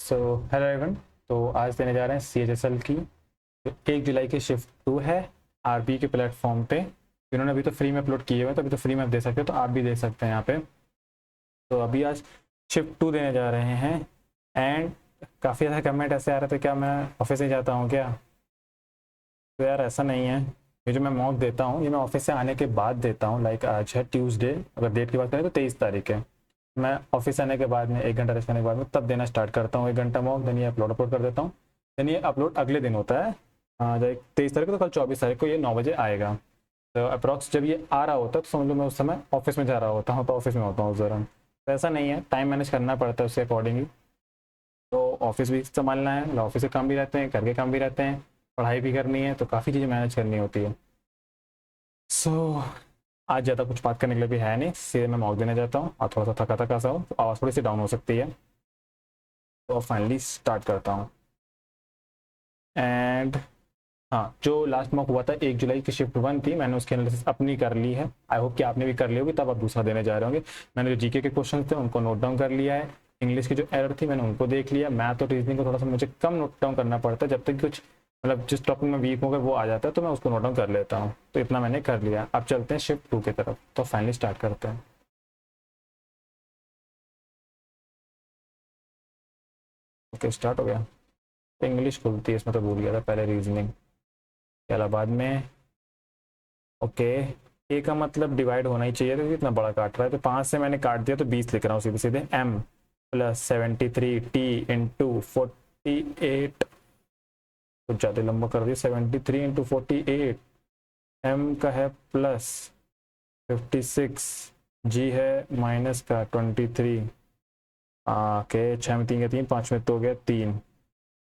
So hello everyone. तो आज देने जा रहे हैं CHSL की जो 1 जुलाई की शिफ्ट 2 है RB के प्लेटफॉर्म पे। इन्होंने अभी तो फ्री में अपलोड किए हुए हैं, तो अभी तो फ्री में आप दे सकते हो, तो आप भी दे सकते हैं यहाँ पे। तो अभी आज शिफ्ट 2 देने जा रहे हैं एंड काफ़ी ज़्यादा कमेंट ऐसे आ रहे थे क्या मैं ऑफिस ही जाता हूँ क्या। तो यार ऐसा नहीं है, ये जो मैं मॉक देता हूँ ये मैं ऑफिस से आने के बाद देता हूँ। लाइक आज है ट्यूसडे, अगर डेट की बात करें तो 23 तारीख है। मैं ऑफिस आने के बाद में 1 घंटा रेस्ट करने के बाद में तब देना स्टार्ट करता हूँ 1 घंटा मॉक। देन ये अपलोड कर देता हूँ। देन ये अपलोड अगले दिन होता है, जब 23 तारीख को, तो कल 24 तारीख को ये 9 बजे आएगा। तो अप्रॉक्स जब ये आ रहा होता है तो समझ लो मैं उस समय ऑफिस में जा रहा होता हूँ, तो ऑफिस में होता हूँ उस दौरान। तो ऐसा नहीं है, टाइम मैनेज करना पड़ता है उसके अकॉर्डिंगली। तो ऑफिस भी संभालना है, ऑफिस के काम भी रहते हैं, घर के काम भी रहते हैं, पढ़ाई भी करनी है, तो काफ़ी चीज़ें मैनेज करनी होती है। सो आज ज़्यादा कुछ बात करने के लिए भी है नहीं, सीधे मैं मॉक देने जाता हूँ। और थोड़ा सा थका थका सा हो तो आवाज़ थोड़ी सी डाउन हो सकती है। तो फाइनली स्टार्ट करता हूँ। एंड हाँ, जो लास्ट मॉक हुआ था 1 जुलाई की शिफ्ट 1 थी, मैंने उसकी एनालिसिस अपनी कर ली है। आई होप कि आपने भी कर ली होगी, तब आप दूसरा देने जा रहे होंगे। मैंने जो जीके के क्वेश्चन थे उनको नोट डाउन कर लिया है। इंग्लिश की जो एरर थी मैंने उनको देख लिया। मैथ और रीजनिंग को थोड़ा सा मुझे कम नोट डाउन करना पड़ता है, जब तक कुछ मतलब जिस टॉपिक में वीक होकर वो आ जाता है तो मैं उसको नोट डाउन कर लेता हूँ। तो इतना मैंने कर लिया। अब चलते हैं शिफ्ट 2 की तरफ। तो फाइनली स्टार्ट करते हैं। ओके, स्टार्ट हो गया। इंग्लिश खुलती है इसमें, तो भूल गया था पहले रीजनिंग के अलावा बाद में। ओके, ए का मतलब डिवाइड होना ही चाहिए था, इतना बड़ा काट रहा है तो 5 से मैंने काट दिया, तो 20 लिख रहा हूँ सीधे सीधे। m प्लस 73 t इंटू 48, कुछ ज़्यादा लंबा कर दिया। 73 इंटू 48, m का है प्लस 56, g है माइनस का 23। के 6 में 3 का 3, 5 में तो हो गया 3।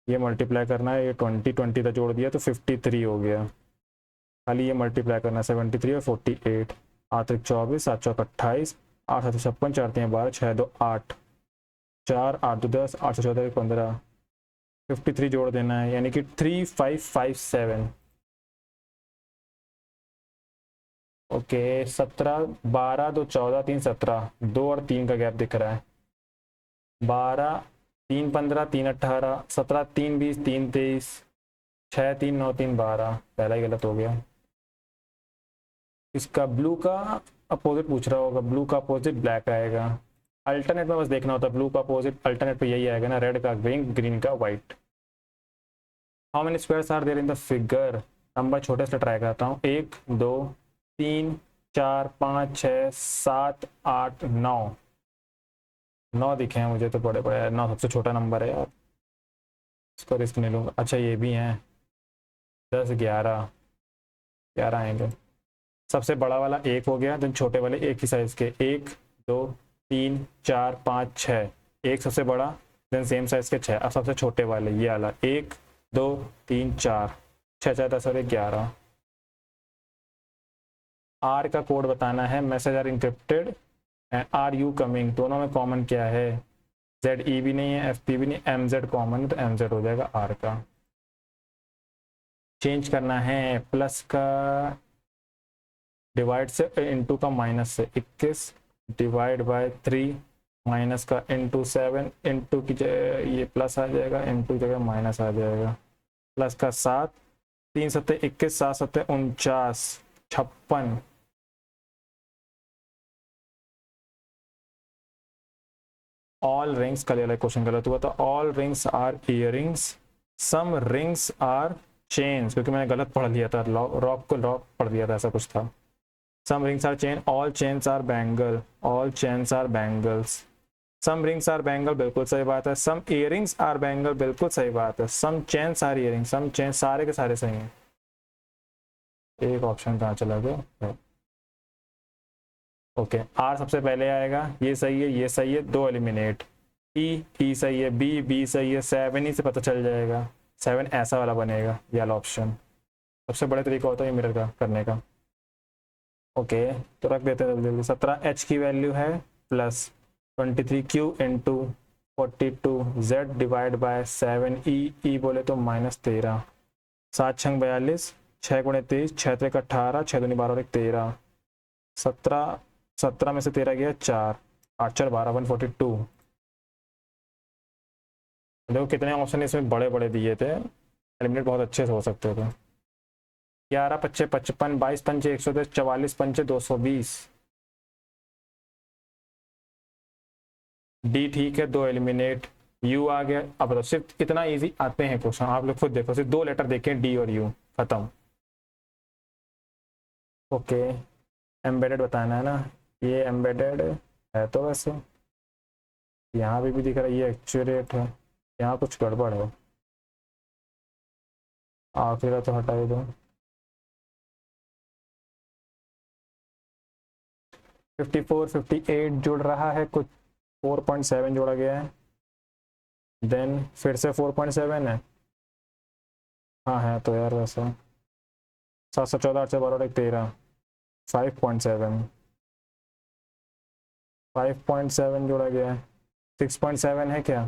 ये मल्टीप्लाई करना है, ये 20 का जोड़ दिया तो 53 हो गया। खाली ये मल्टीप्लाई करना है 73 और 48। 8 24, 7 चौक 28, 8 7 56, 4 3 12, 6 2 8, 4 8 2 10, 8 14 15, 53 जोड़ देना है, यानी कि 3557। ओके, 17 12 2 14 3 17, 2 और 3 का गैप दिख रहा है। 12 3 15, 3 18, 17 3 20, 3 23, 6 3 9 3 12। पहला ही गलत हो गया। इसका ब्लू का अपोजिट पूछ रहा होगा, ब्लू का अपोजिट ब्लैक आएगा। अल्टरनेट में बस देखना होता है, ब्लू का अपोजिट अल्टरनेट पे यही आएगा ना, रेड का ग्रीन, ग्रीन का white. How many squares are there in the figure. Number छोटे से ट्राई करता हूँ। 1 2 3 4 5 6 7 8 9। 9 दिखे हैं मुझे तो, बड़े बड़े। 9 सबसे छोटा नंबर है यार, इसको रिस्क नहीं लूँगा। अच्छा ये भी हैं, 10 11, 11 आएंगे। सबसे बड़ा वाला 1 हो गया, देन छोटे वाले एक ही साइज के। 1 2 3 4 5 6, एक सबसे बड़ा, देन सेम साइज के 6। अब सबसे छोटे वाले ये वाला 1 2 3 4, 6 4 10 और 11। आर का कोड बताना है। Message are encrypted and are you coming, दोनों में कॉमन क्या है। जेड ई भी नहीं है, एफ पी भी नहीं, एम जेड कॉमन है, तो एम जेड हो जाएगा आर का। चेंज करना है प्लस का डिवाइड से, इनटू का माइनस से। 21 डिवाइड बाय 3, माइनस का इनटू 7, इनटू की जगह ये प्लस आ जाएगा, इनटू की जगह माइनस आ जाएगा। प्लस का 7, 3 सत्ते 21, 7 सत्ते 49, 56। ऑल रिंग्स, कल वाला क्वेश्चन गलत हुआ था। All rings are earrings, some rings are chains, क्योंकि मैंने गलत पढ़ लिया था, रॉक को लॉक पढ़ दिया था, ऐसा कुछ था। Some rings are chain, all chains are bangle, all chains are bangles. Some rings are bangle, बिल्कुल सही बात है। Some earrings are bangle, बिल्कुल सही बात है। Some chains are earrings, some chains, सारे के सारे सही हैं। एक ऑप्शन कहाँ चला गया। ओके, आर सबसे पहले आएगा, ये सही है, ये सही है, 2 एलिमिनेट। ई सही है, बी सही है, 7 ही से पता चल जाएगा। 7 ऐसा वाला बनेगा, ये वाला ऑप्शन। सबसे बड़ा तरीका होता है मिरर का करने का। ओके, तो रख देते हैं जल्दी। 17 एच की वैल्यू है plus 23 Q into 42 Z divide by 7 ई बोले तो -13। 7 छंग 42, 6 गुणे 23, 6 3 18, 6 दूनी 12 और 1 13। 17 में से 13 गया 4, 8 4 12, 142। देखो कितने ऑप्शन इसमें बड़े बड़े दिए थे, एलिमिनेट बहुत अच्छे से हो सकते थे। 11 पच्चे 55, 22 पंचे 110, 44 पंचे 220। डी ठीक है, दो एलिमिनेट। यू आ गया। अब बताओ सिर्फ कितना इजी आते हैं क्वेश्चन, आप लोग खुद देखो, सिर्फ दो लेटर देखें, डी और यू, खत्म। ओके, एम्बेडेड बताना है ना, ये एम्बेडेड है तो वैसे यहाँ भी दिख रहा है, ये एक्चुरेट है, यहाँ कुछ गड़बड़ है। आखिर का तो हटा ही दो। 54 58 जुड़ रहा है, कुछ 4.7 जोड़ा गया है, देन फिर से 4.7 है। हाँ है तो यार वैसे 714 812 13, 5.7 5.7 जोड़ा गया है। 6.7 है क्या?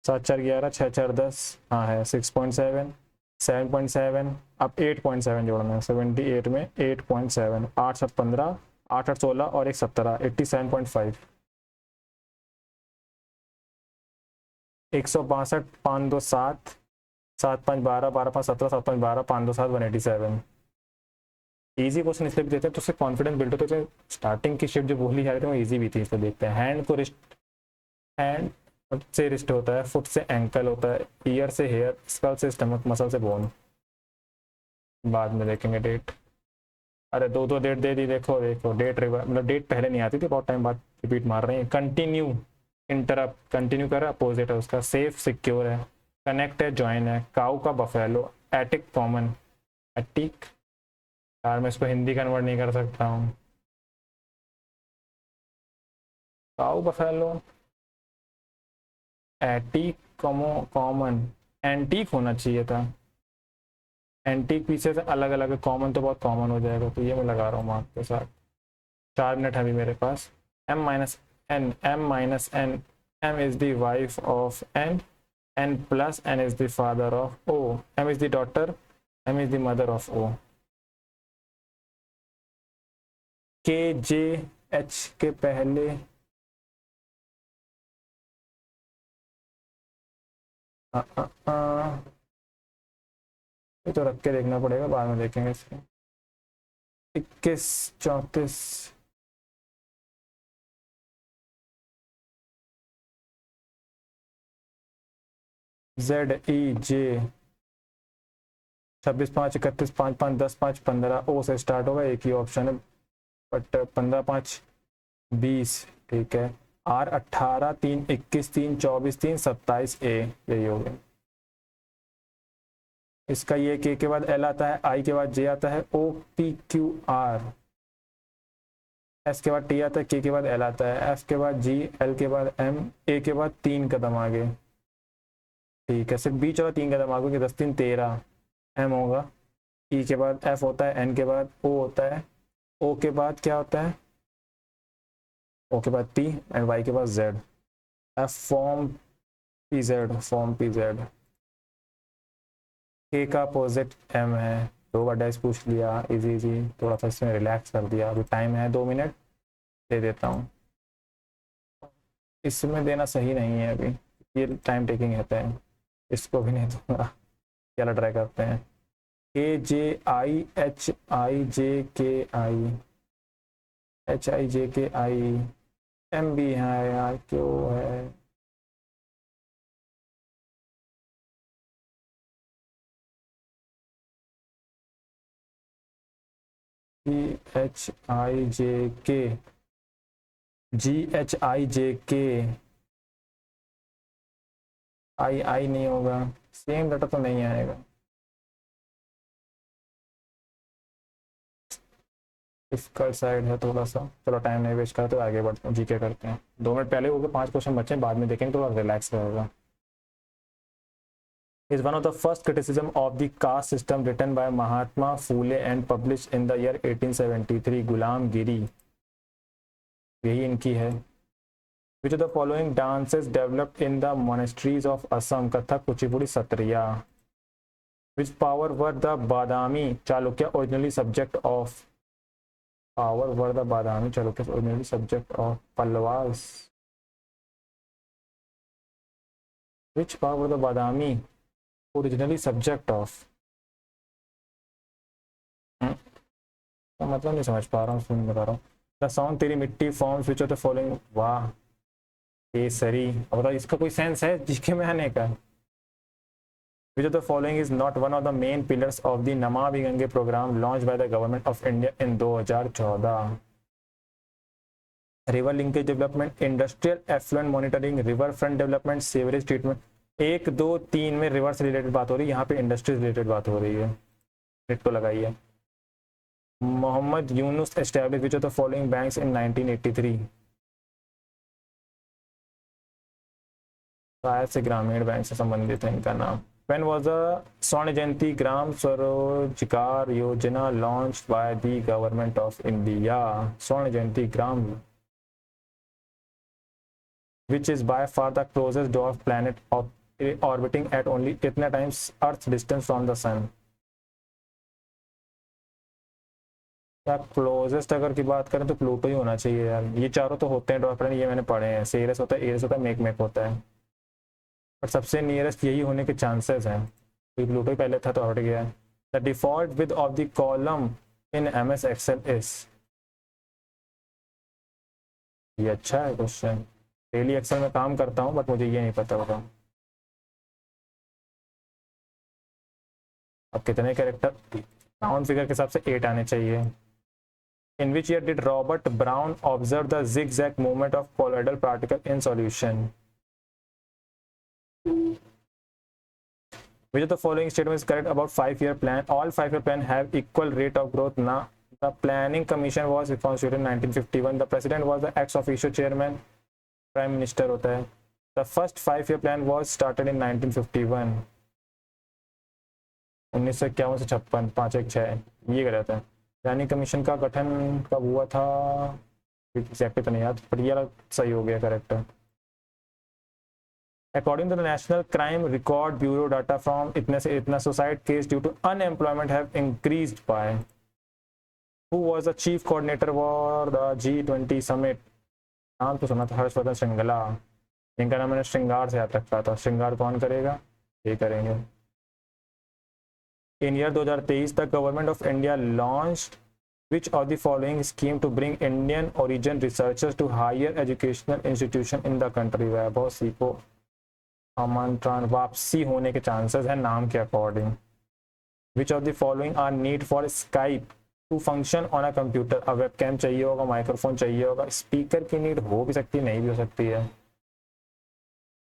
7 4 11 6 4 10, हाँ है 6.7 7.7। अब 8.7 जोड़ना है, 78 में 8.7, 8 7 15, 8 8 16 और एक 17, 87.5। 162 5 2 7, 7 5 12, 12 5 17, 7 5 12, 5 2 7, 187। इजी क्वेश्चन इसलिए भी देते हैं तो उससे कॉन्फिडेंस बिल्ड होता है। स्टार्टिंग की शिफ्ट जो बोली जा रही थी वो इजी भी थी, इसलिए देखते हैं। हैंड को रिस्ट, हैंड से रिस्ट होता है, फुट से एंकल होता है, ईयर से हेयर, स्कल से स्टमक, मसल से बोन। बाद में देखेंगे डेट। अरे दो दो डेट दे दी, देखो देखो डेट मतलब डेट पहले नहीं आती थी, बहुत टाइम बाद रिपीट मार रहे हैं। कंटिन्यू, इंटरप्ट, कंटिन्यू कर रहा है, अपोजिट है उसका। सेफ सिक्योर है, कनेक्ट है, ज्वाइन है। काउ का बफेलो, एटिक कॉमन, एटिक, यार मैं इसको हिंदी कन्वर्ट नहीं कर सकता हूँ। Cow buffalo, attic common, antique होना चाहिए था। एंटीक पीसेस अलग अलग है, कॉमन तो बहुत कॉमन हो जाएगा, तो ये मैं लगा रहा हूँ मार्क के साथ। 4 मिनट है अभी मेरे पास। M minus N, M minus N, M is the wife of N, N plus N is the father of O, M is the daughter, M is the mother of O. K J H के पहले आ, आ, आ, ये तो रख के देखना पड़ेगा, बाद में देखेंगे इसके। 21 34, जेड ई जे 26 5 31 5 5 10 5 15, ओ से स्टार्ट होगा, एक ही ऑप्शन है, बट 15 5 20, ठीक है। आर 18 3 21 3 24 3 27 ए, यही हो गया इसका। ये के बाद एल आता है, आई के बाद जे आता है, O P Q R, S के बाद टी आता है, के बाद एल आता है, एफ के बाद जी, एल के बाद एम, ए के बाद 3 कदम आगे, ठीक है। सिर्फ बीच वाला 3 कदम आगे, 10 3 13, एम होगा। ई के बाद एफ होता है, एन के बाद ओ होता है, ओ के बाद क्या होता है, ओ के बाद टी, एंड वाई के बाद Z. F form P Z, form P Z. के का अपोजिट एम है। 2 बार डैश पूछ लिया, इजी इजी, थोड़ा सा इसमें रिलैक्स कर दिया। अभी टाइम है 2 मिनट, दे देता हूँ। इसमें देना सही नहीं है अभी, ये टाइम टेकिंग रहता है, इसको भी नहीं दूंगा। चलो ट्राई करते हैं। के जे आई एच आई जे के आई, एच आई जे के आई, एम भी है यार, क्यों है? जी एच आई जे के, जी एच आई जे के, आई आई नहीं होगा, सेम डाटा तो नहीं आएगा। डिफिकल्ट साइड है थोड़ा सा, चलो टाइम नहीं वेस्ट करते, आगे बढ़ते हैं, जीके करते हैं। 2 मिनट पहले हो गए, 5 क्वेश्चन बचे, बाद में देखेंगे, थोड़ा रिलैक्स रहेगा। is one of the first criticism of the caste system written by Mahatma Phule and published in the year 1873, गुलामगिरी, यही इनकी है। Which of the following dances developed in the monasteries of Assam? Kathak, Kuchipudi, Sattriya. Which power were the Badami Chalukya originally subject of? Power were the Badami Chalukyas originally subject of Pallavas? Which part were the Badami originally subject of, मतलब नहीं समझ पा रहा हूँ, सुन बता रहा हूँ। The song तेरी मिट्टी forms which of the following, वाह केसरी, अब बताओ इसका कोई सेंस है जीके में आने का? Which of the following is not one of the main pillars of the Namami Gange program launched by the government of India in 2014? River linkage development, industrial effluent monitoring, river front development, sewerage treatment. 1 2 3 में river से related बात हो रही है, यहाँ पे industry से related बात हो रही है। नेट तो लगाइए। Mohammad Yunus establish which of the following banks in 1983? शायद से ग्रामीण बैंक से संबंधित है इनका नाम। When was the स्वर्ण जयंती ग्राम स्वरोजगार योजना launched by the government of India? स्वर्ण जयंती ग्राम, which is by far the closest dwarf planet of orbiting at only कितने times Earth distance from the sun? क्या क्लोजेस्ट अगर की बात करें तो प्लूटो ही होना चाहिए यार, ये चारों तो होते हैं ड्वार्फ प्लैनेट, ये मैंने पढ़े हैं। सेरेस होता है, एरिस होता है, मेक होता है, पर सबसे नियरेस्ट यही होने के चांसेस हैं। तो प्लूटो ही पहले था तो हट गया। The default with of the column in MS Excel is, ये अच्छा है क्वेश्चन। डेली एक्सेल में काम करता हूँ बट मुझे ये नहीं पता होगा। अब कितने कैरेक्टर, राउंड फिगर के हिसाब से 8 आने चाहिए। In which year did Robert Brown observe the zigzag movement of colloidal particle in solution? Which of the following statement is correct about 5-year plan? All 5-year plan have equal rate of growth. Now, the Planning Commission was constituted in 1951. The president was the ex officio chairman. Prime Minister होता है। The first 5-year plan was started in 1951. 1951 से 56, 5-1-6 ये गलत है। Planning commission का गठन कब हुआ था एग्जैक्टली तो नहीं याद, पर ये सही हो गया, करेक्ट है। According to the National Crime Record Bureau data from इतने से इतना suicide case due to unemployment have increased by, who was the chief coordinator for the G20 summit? नाम तो सुना था, हर्षवर्धन श्रृंगला। इनका नाम मैंने श्रृंगार से याद रखा था। श्रृंगार कौन करेगा? ये करेंगे। In year 2023 the government of India launched which of the following scheme to bring Indian origin researchers to higher educational institution in the country? वैभव सीखो आमंत्रण, वापसी होने के चांसेस है नाम के according. Which of the following are need for Skype to function on a computer? अब webcam चाहिए होगा, माइक्रोफोन चाहिए होगा, स्पीकर की नीड हो भी सकती है, नहीं भी हो सकती है।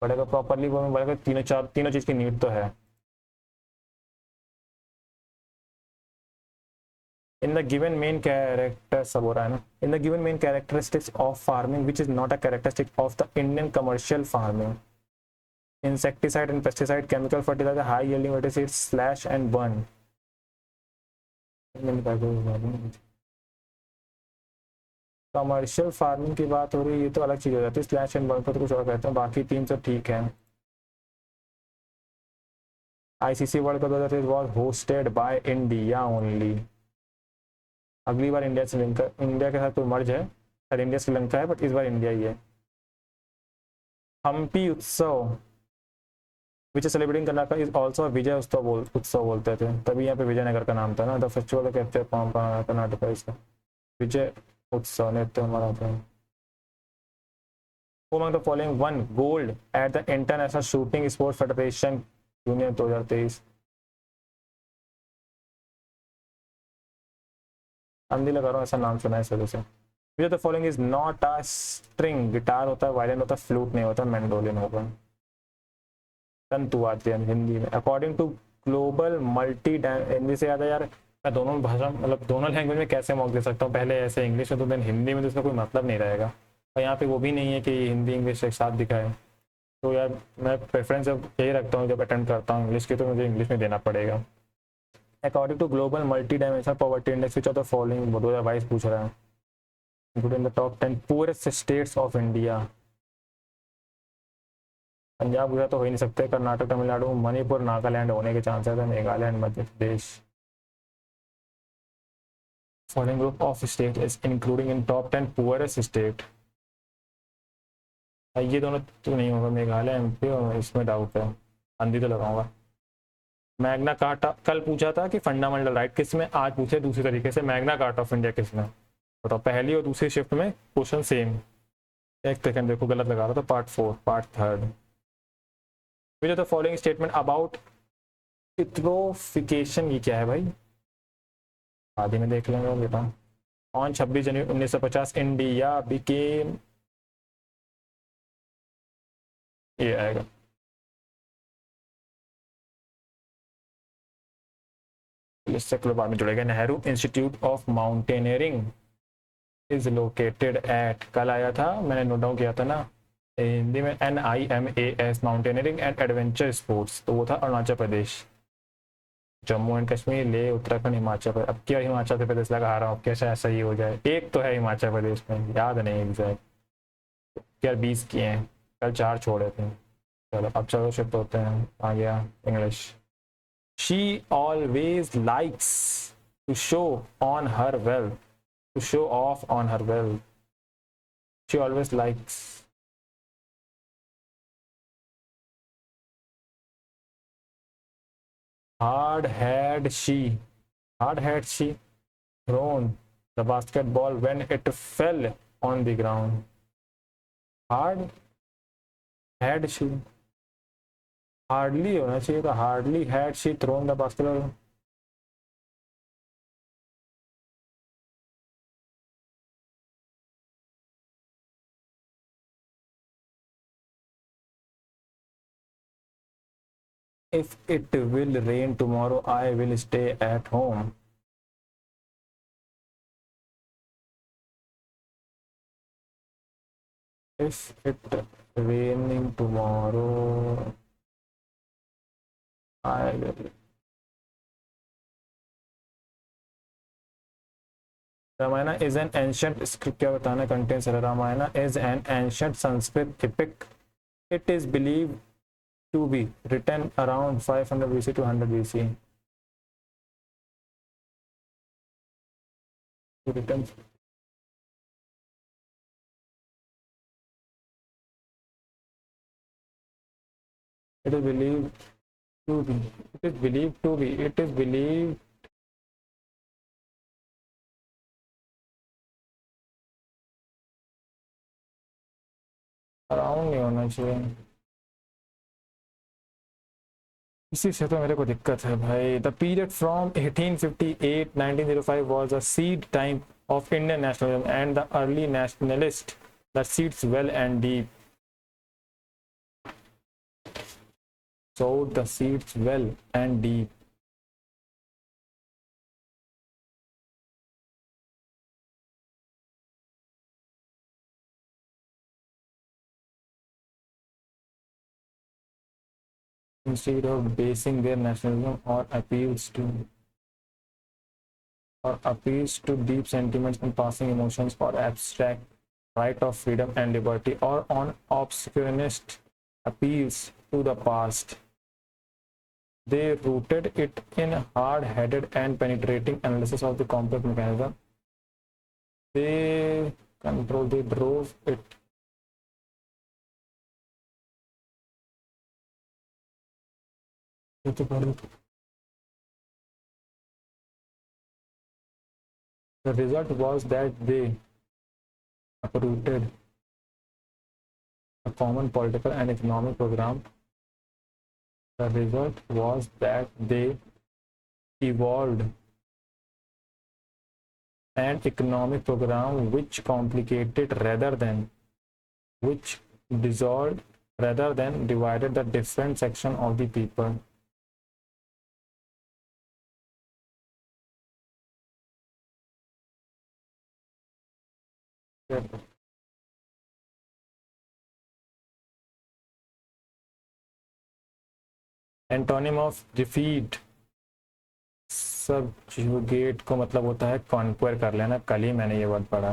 पड़ेगा प्रॉपरली बोलेगा, तीनों चीज की नीड तो है। In the given main character, सब हो रहा है ना। In the given main characteristics of farming which is not a characteristic of the Indian commercial farming? Insecticide and pesticide, chemical fertilizer, high yielding verticide, slash and burn. Commercial farming की बात हो रही है, ये तो अलग चीज हो जाती है। स्लैश एंड बर्न को तो कुछ और कहते हैं, बाकी 3 तो ठीक है। ICC world cup 2023 was hosted by India only. अगली बार इंडिया श्रीलंका, इंडिया के साथ कोई मर्ज है, शायद इंडिया श्रीलंका है, बट इस बार इंडिया ही है। हम्पी उत्सव विच सेलिब्रेटिंग कर्नाटक इज ऑल्सो विजय उत्सव बोलते थे, तभी यहाँ पे विजयनगर का नाम था ना। द फेस्टिवल कहते हैं कर्नाटक इसका विजय उत्सव, नृत्य हमारा था। Among the following won gold at the International Shooting Sports Federation Junior 2023? अंधी लगा रहा हूँ, ऐसा नाम सुना है इस वजह से। Which of the following is not a string? Guitar होता है, वायलिन होता है, फ्लूट नहीं होता, मैंडोलिन होगा। तंतु आती है हिंदी में। According to global multi, Hindi से याद है यार, मैं दोनों भाषा मतलब दोनों लैंग्वेज में कैसे मॉक दे सकता हूँ? पहले ऐसे इंग्लिश में तो देन हिंदी में, तो इसका कोई मतलब नहीं रहेगा। और यहाँ पे वो भी नहीं है कि हिंदी इंग्लिश एक साथ दिखाए, तो यार मैं प्रेफरेंस जब यही रखता हूँ, जब अटेंड करता हूँ इंग्लिश की, तो मुझे इंग्लिश में देना पड़ेगा। According to global multi dimensional poverty index which of the following, 2022 पूछ रहा है, including the top 10 poorest states of India? Punjab Gujarat तो हो ही नहीं सकते, कर्नाटक, तमिलनाडु, मणिपुर, नागालैंड होने के चांसेस है, Meghalaya, Madhya Pradesh. Following group of state is including in top 10 poorest state? ये दोनों तो नहीं होगा, मेघालय एमपी, और इसमें डाउट है, अंधी तो लगाऊंगा। मैग्ना कार्टा कल पूछा था कि फंडामेंटल राइट किस में, आज पूछे दूसरी तरीके से मैग्ना कार्टा ऑफ इंडिया किस में। बताओ, पहली और दूसरी शिफ्ट में क्वेश्चन सेम। एक सेकंड देखो, गलत लगा रहा था, part 4 part 3। Which of the following statement about eutrophication, ये क्या है भाई, आदि में देख लेंगे बेटा। ऑन 26 जनवरी 1950 इंडिया बिकेम, ये आएगा, इससे बाद में जुड़ेगा। Nehru institute of mountaineering is located at, कल आया था मैंने नोट डाउन किया था ना हिंदी में, NIMAS mountaineering and adventure sports, तो वो था अरुणाचल प्रदेश। जम्मू एंड कश्मीर, ले उत्तराखंड, हिमाचल प्रदेश। अब क्या हिमाचल प्रदेश लगा रहा हूँ, कैसे ऐसा ही हो जाए, एक तो है हिमाचल प्रदेश में, याद नहीं एग्जैक्ट। क्या 20 किए हैं, कल 4 छोड़े थे। चलो अब चलो शिफ्ट होते हैं, आ गया English. She always likes to show on her wealth, to show off on her wealth. She always likes. Hard had she thrown the basketball when it fell on the ground. Hard had she, hardly होना चाहिए था, hardly had she thrown the basketball. If it will rain tomorrow, I will stay at home. If it raining tomorrow, I will. Ramayana is an ancient script, क्या बताना, contains, Ramayana is an ancient Sanskrit epic. It is believed to be written around 500 BC to 100 BC. Written. It is believed to be. It is believed to be. It is believed. Around नहीं होना चाहिए, इसी से तो मेरे को दिक्कत है भाई। The period from 1858 1905 was a seed time of Indian nationalism and the early nationalist the seeds well and deep, sowed the seeds well and deep. Instead of basing their nationalism or appeals to deep sentiments and passing emotions or abstract right of freedom and liberty, or on obscurest appeals to the past, they rooted it in hard-headed and penetrating analysis of the complex mechanism. They drove it. The result was that they uprooted a common political and economic program. The result was that they evolved an economic program which dissolved rather than divided the different section of the people. Antonym of defeat, subjugate को मतलब होता है कॉन्क्वेर कर लेना, कल ही मैंने ये word पढ़ा।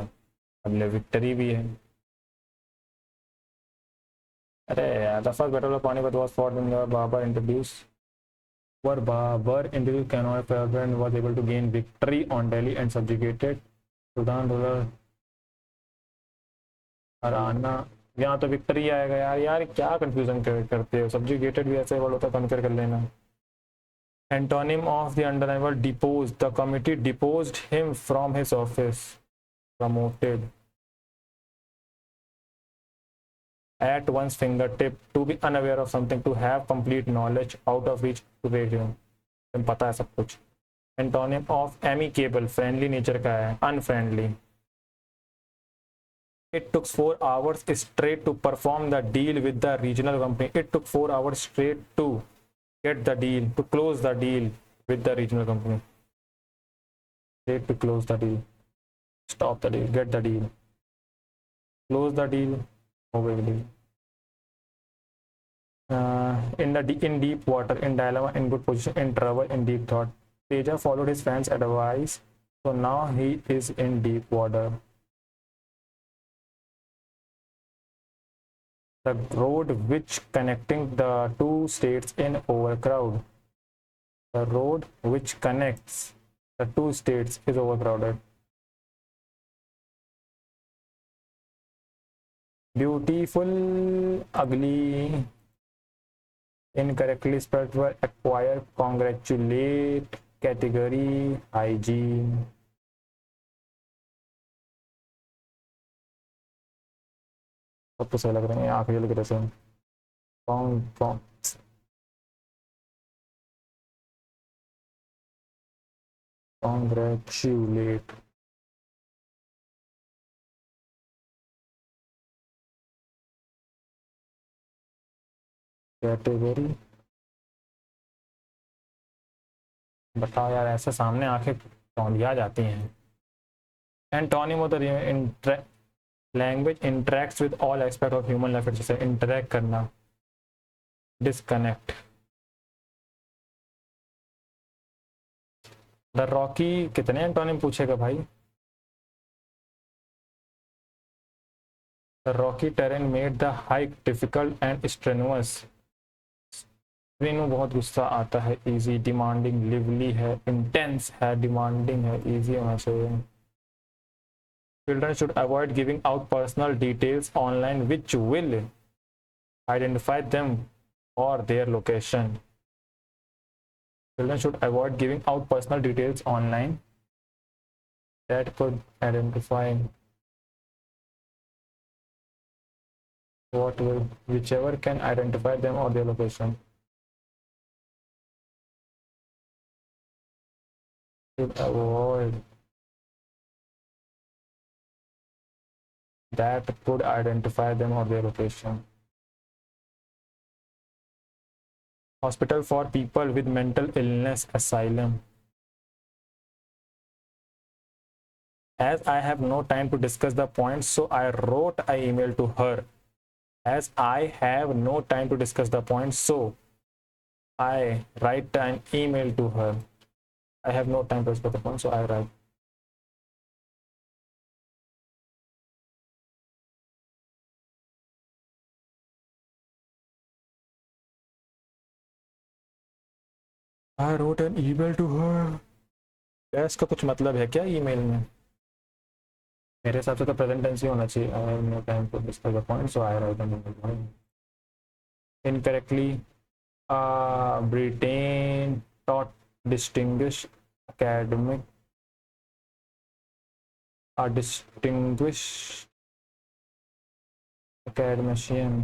अगले विक्ट्री भी है। अरे यार, the first battle of Panipat was fought when Babur introduced Canoi and was able to gain victory on Delhi and subjugated Sudan ruler Harana यहाँ तो विक्ट्री आएगा यार। यार क्या कंफ्यूजन करते हो, सब्जुगेटेड भी ऐसे वर्ड होता है, कंपेयर कर लेना। Antonym of the underline depose, the committee deposed him from his office, promoted. At one's fingertip, to be unaware of something, to have complete knowledge, out of reach, to radio, पता है सब कुछ। Antonym of amicable, friendly nature का है, unfriendly. It took 4 hours straight to perform the deal with the regional company. It took 4 hours straight to get the deal, to close the deal with the regional company. Straight to close the deal, stop the deal, get the deal, close the deal, obviously. In deep water, in dilemma, in good position, in trouble, in deep thought. Teja followed his friend's advice, so now he is in deep water. The road which connecting the two states in overcrowd. The road which connects the two states is overcrowded. Beautiful, ugly, incorrectly spelled word, acquire, congratulate, category, hygiene. सब तो सही लग रहे हैं, आंखें जल के रहे। Congratulate. कैटेगरी। बताओ यार, ऐसे सामने आंखें तौलिया जाती हैं। Antonym of the language interacts with all aspect of human life, जैसे इंटरेक्ट करना, डिस्कनेक्ट। द रॉकी, कितने एंटोनिम पूछेगा भाई। The Rocky terrain made the hike difficult and strenuous. Train में बहुत गुस्सा आता है, इजी, डिमांडिंग, लिवली है, इंटेंस है, डिमांडिंग है, इजी होना चाहिए। Children should avoid giving out personal details online which will identify them or their location. Children should avoid giving out personal details online that could identify whichever can identify them or their location. Should avoid that could identify them or their location. Hospital for people with mental illness, asylum. As I have no time to discuss the points, so I wrote an email to her. As I have no time to discuss the points, so I write an email to her. I have no time to discuss the points, so I write. I wrote an email to her. इसका कुछ मतलब है क्या email में? मेरे हिसाब से तो प्रेजेंट टेंस ही होना चाहिए। I have no time to discuss the point, so I write an email. Incorrectly, Britain taught distinguished academic, a distinguished academician.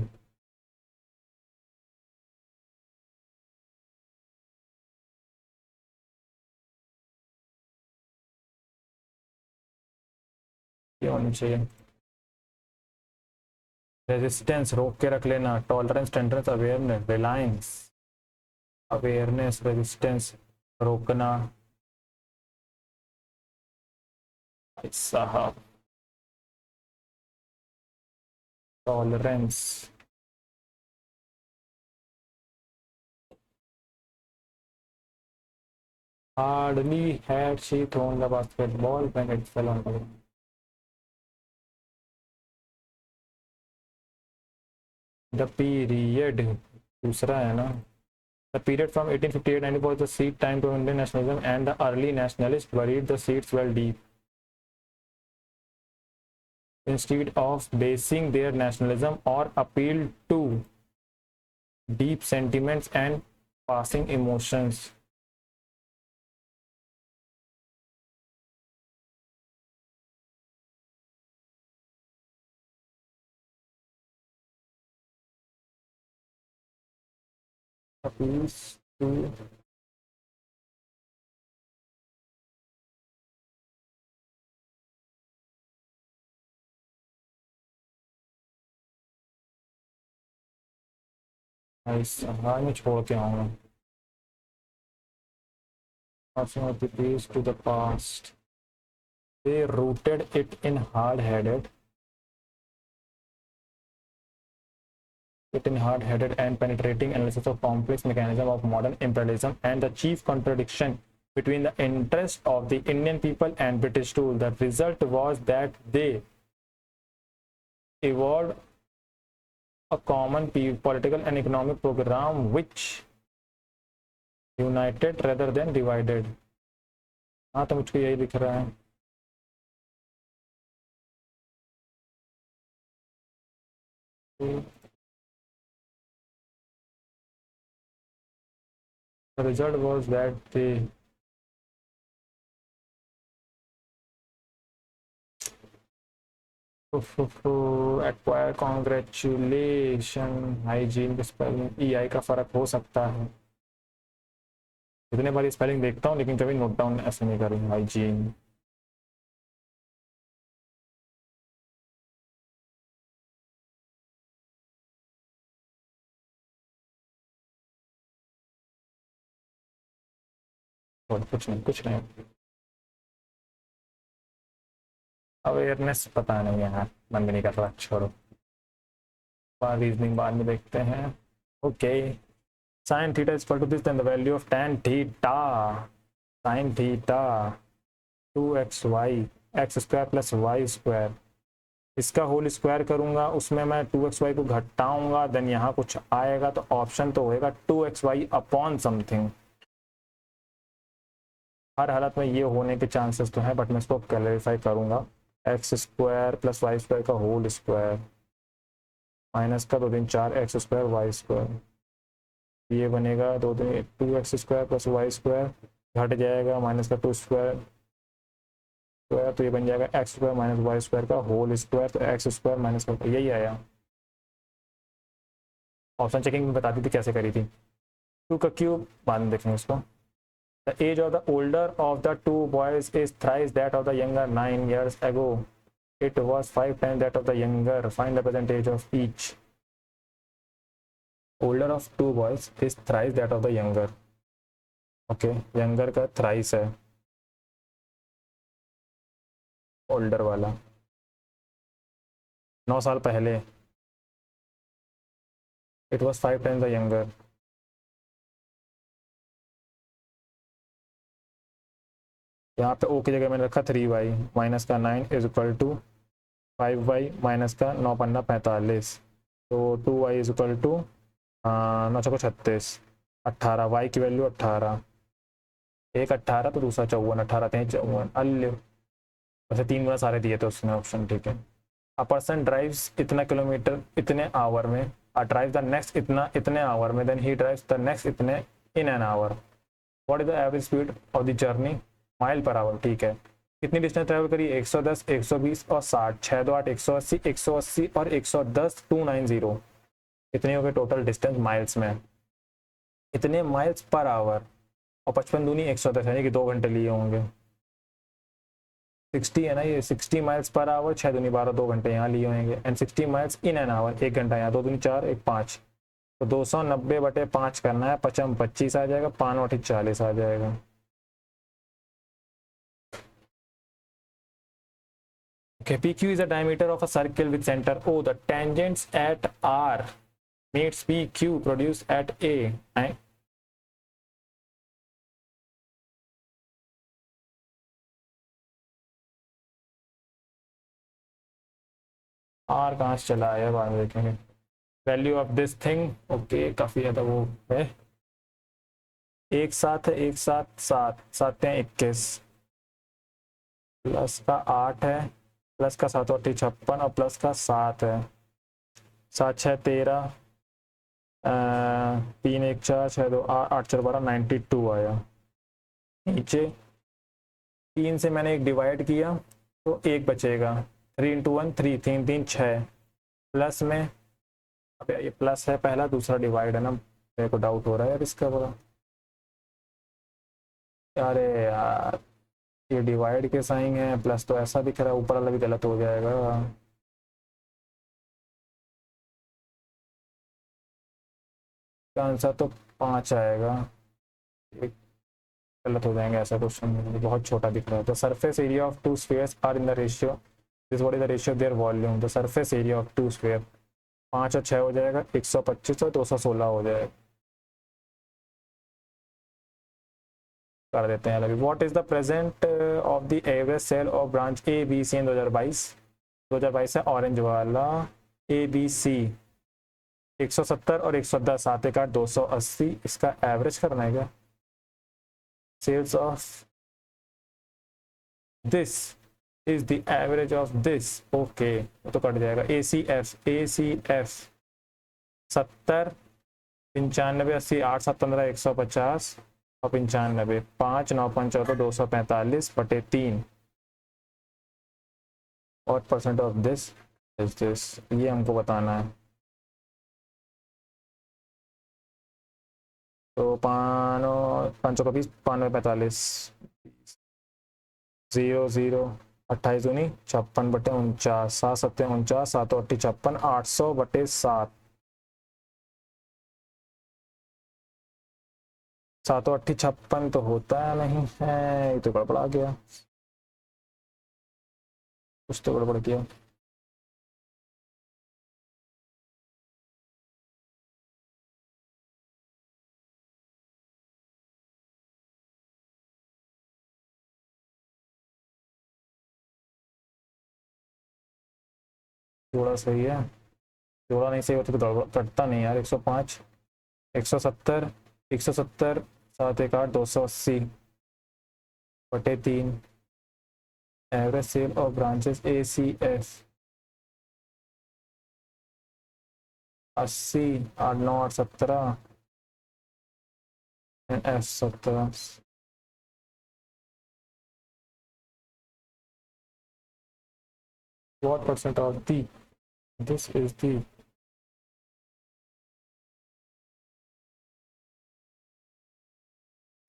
ये होनी चाहिए। रेजिस्टेंस, रोक के रख लेना। Tolerance, tenderness, awareness, reliance, awareness, resistance, रोकना। साहब, tolerance. Hardly had she thrown the basketball when it fell on her. The period, दूसरा है ना। The period from 1858 was the seed time to Indian nationalism, and the early nationalists buried the seeds well deep. instead of basing their nationalism or appeal to deep sentiments and passing emotions. Appeals to हाँ मैं छोड़ के आऊँगा. Passing of the peace to the past. They rooted it in hard-headed and penetrating analysis of complex mechanism of modern imperialism and the chief contradiction between the interest of the Indian people and British rule. The result was that they evolved a common political and economic program which united rather than divided. हाँ तो मुझको यही दिख रहा है. The result was that they acquire congratulation hygiene spelling EI का फर्क हो सकता है. इतने बार स्पेलिंग देखता हूँ लेकिन कभी नोट डाउन ऐसे नहीं करूँगा. हाइजीन कुछ नहीं अवेयरनेस पता नहीं है यार. मन भी नहीं कर रहा. छोड़ो. रीजनिंग बाद में देखते हैं. Okay. sin theta is equal to this, then the value of tan theta, sin theta 2xy x square plus Y square. इसका होल स्क्वायर करूंगा, उसमें मैं 2xy को घटाऊंगा, देन यहाँ कुछ आएगा तो ऑप्शन तो होएगा 2xy अपॉन समथिंग. हर हालत में ये होने के चांसेस तो हैं, बट मैं इसको क्लैरिफाई करूंगा. X square plus Y square का होल स्क्वायर माइनस का 2 दिन 4 एक्स स्क्वायर वाई स्क्वायर. ये बनेगा 2 दिन 2x square plus Y square घट जाएगा माइनस का 2 स्क्वायर स्क्वायर, तो ये बन जाएगा X square minus Y square का होल स्क्वायर. तो एक्स स्क्वायर माइनस का यही आया. ऑप्शन चेकिंग में बता दी थी कैसे करी थी. 2 का क्यूब बाद में देखेंगे इसको. The age of the older of the two boys is thrice that of the younger. 9 years ago it was 5 times that of the younger. Find the present age of each. Older of two boys is thrice that of the younger. Okay, younger का thrice है older वाला. 9 साल पहले it was 5 times the younger. यहाँ पे ओ की जगह मैंने रखा 3y माइनस का 9 is equal to 5y minus का 9 पन्ना 45. तो 2y इज इक्वल टू 9 चौको 36 18. y की वैल्यू 18. एक 18 तो दूसरा 54. 18 3 54. अल्ले वैसे 3 गुना सारे दिए थे उसने ऑप्शन. ठीक है. अ पर्सन ड्राइव्स इतना किलोमीटर इतने आवर में. ड्राइव द नेक्स्ट इतना इतने आवर में. Then he drives the next इतने in an hour. What is the average speed of the journey mile per hour. ठीक है. कितनी डिस्टेंस ट्रैवल करी. 110 120 और 60. 6 2 8 180 180 और 110 290. कितनी हो गई टोटल डिस्टेंस माइल्स में. इतने माइल्स पर आवर और 55 दूनी 110 यानी कि 2 घंटे लिए होंगे. 60 है ना ये. 60 माइल्स पर आवर 6 दूनी 12 2 घंटे यहाँ लिए होंगे. And 60 miles in an our 1 घंटा यहाँ. 2 दूनी 4 1 5. तो 290/5 करना है. 55 25 आ जाएगा. 5 40 आ जाएगा. Okay, PQ is the diameter of a circle with center O. The tangents at R meets PQ produce at A. R कहाँ से चला है बाद में देखेंगे. Value of this thing. Okay काफ़ी ज़्यादा वो है. एक साथ है. एक साथ 7 7 हैं 21 प्लस का 8 है प्लस का 7 और 56 और प्लस का 7 है। 7 6 13, 3 1 4 6 2 8 8 4 12, 92 आया। नीचे 3 से मैंने एक डिवाइड किया तो एक बचेगा। 3 इंटू 1 3, 3 3 6, प्लस में, अब ये प्लस है पहला, दूसरा डिवाइड है ना, मेरे को डाउट हो रहा है यार इसका पूरा। अरे यार ये डिवाइड के साइन है, प्लस तो ऐसा दिख रहा है, ऊपर वाला भी गलत हो जाएगा। आंसर तो 5 आएगा, एक गलत हो जाएंगे ऐसा क्वेश्चन, बहुत छोटा दिख रहा है। The surface area of two spheres are in the ratio, this what is the ratio of their volume. The surface area of two sphere, 5 और 6 हो जाएगा, 125 और 216 हो जाएगा। कर देते हैं अभी। What is the present of the average sale of branch A B C in 2022 है ऑरेंज वाला। ए बी सी 170 और 110, 7 1 8 280, इसका एवरेज करना है क्या? Sales of this is the average of this, okay तो कट जाएगा। ए सी एफ 70 95 80 8 7 15 150 और 95, 5 9 5 14 245 बटे 3, और percent of this is this, ये हमको बताना है। तो 5 का 20, 5 45, 0 0 28 दूनी 56 बटे 49, 7 7 49, 7 8 56, 800 बटे 7, 7 8 56 तो होता नहीं है, ये तो गड़बड़ा गया, कुछ तो गड़बड़ किया। जोड़ा सही है, जोड़ा नहीं सही होता तो गड़बड़ कटता नहीं यार। 105 170 170, 7 1 8 280 बटे 3, average sale of branches A C F 80, 8 9 8 17 F 17। What percent of the, this is the,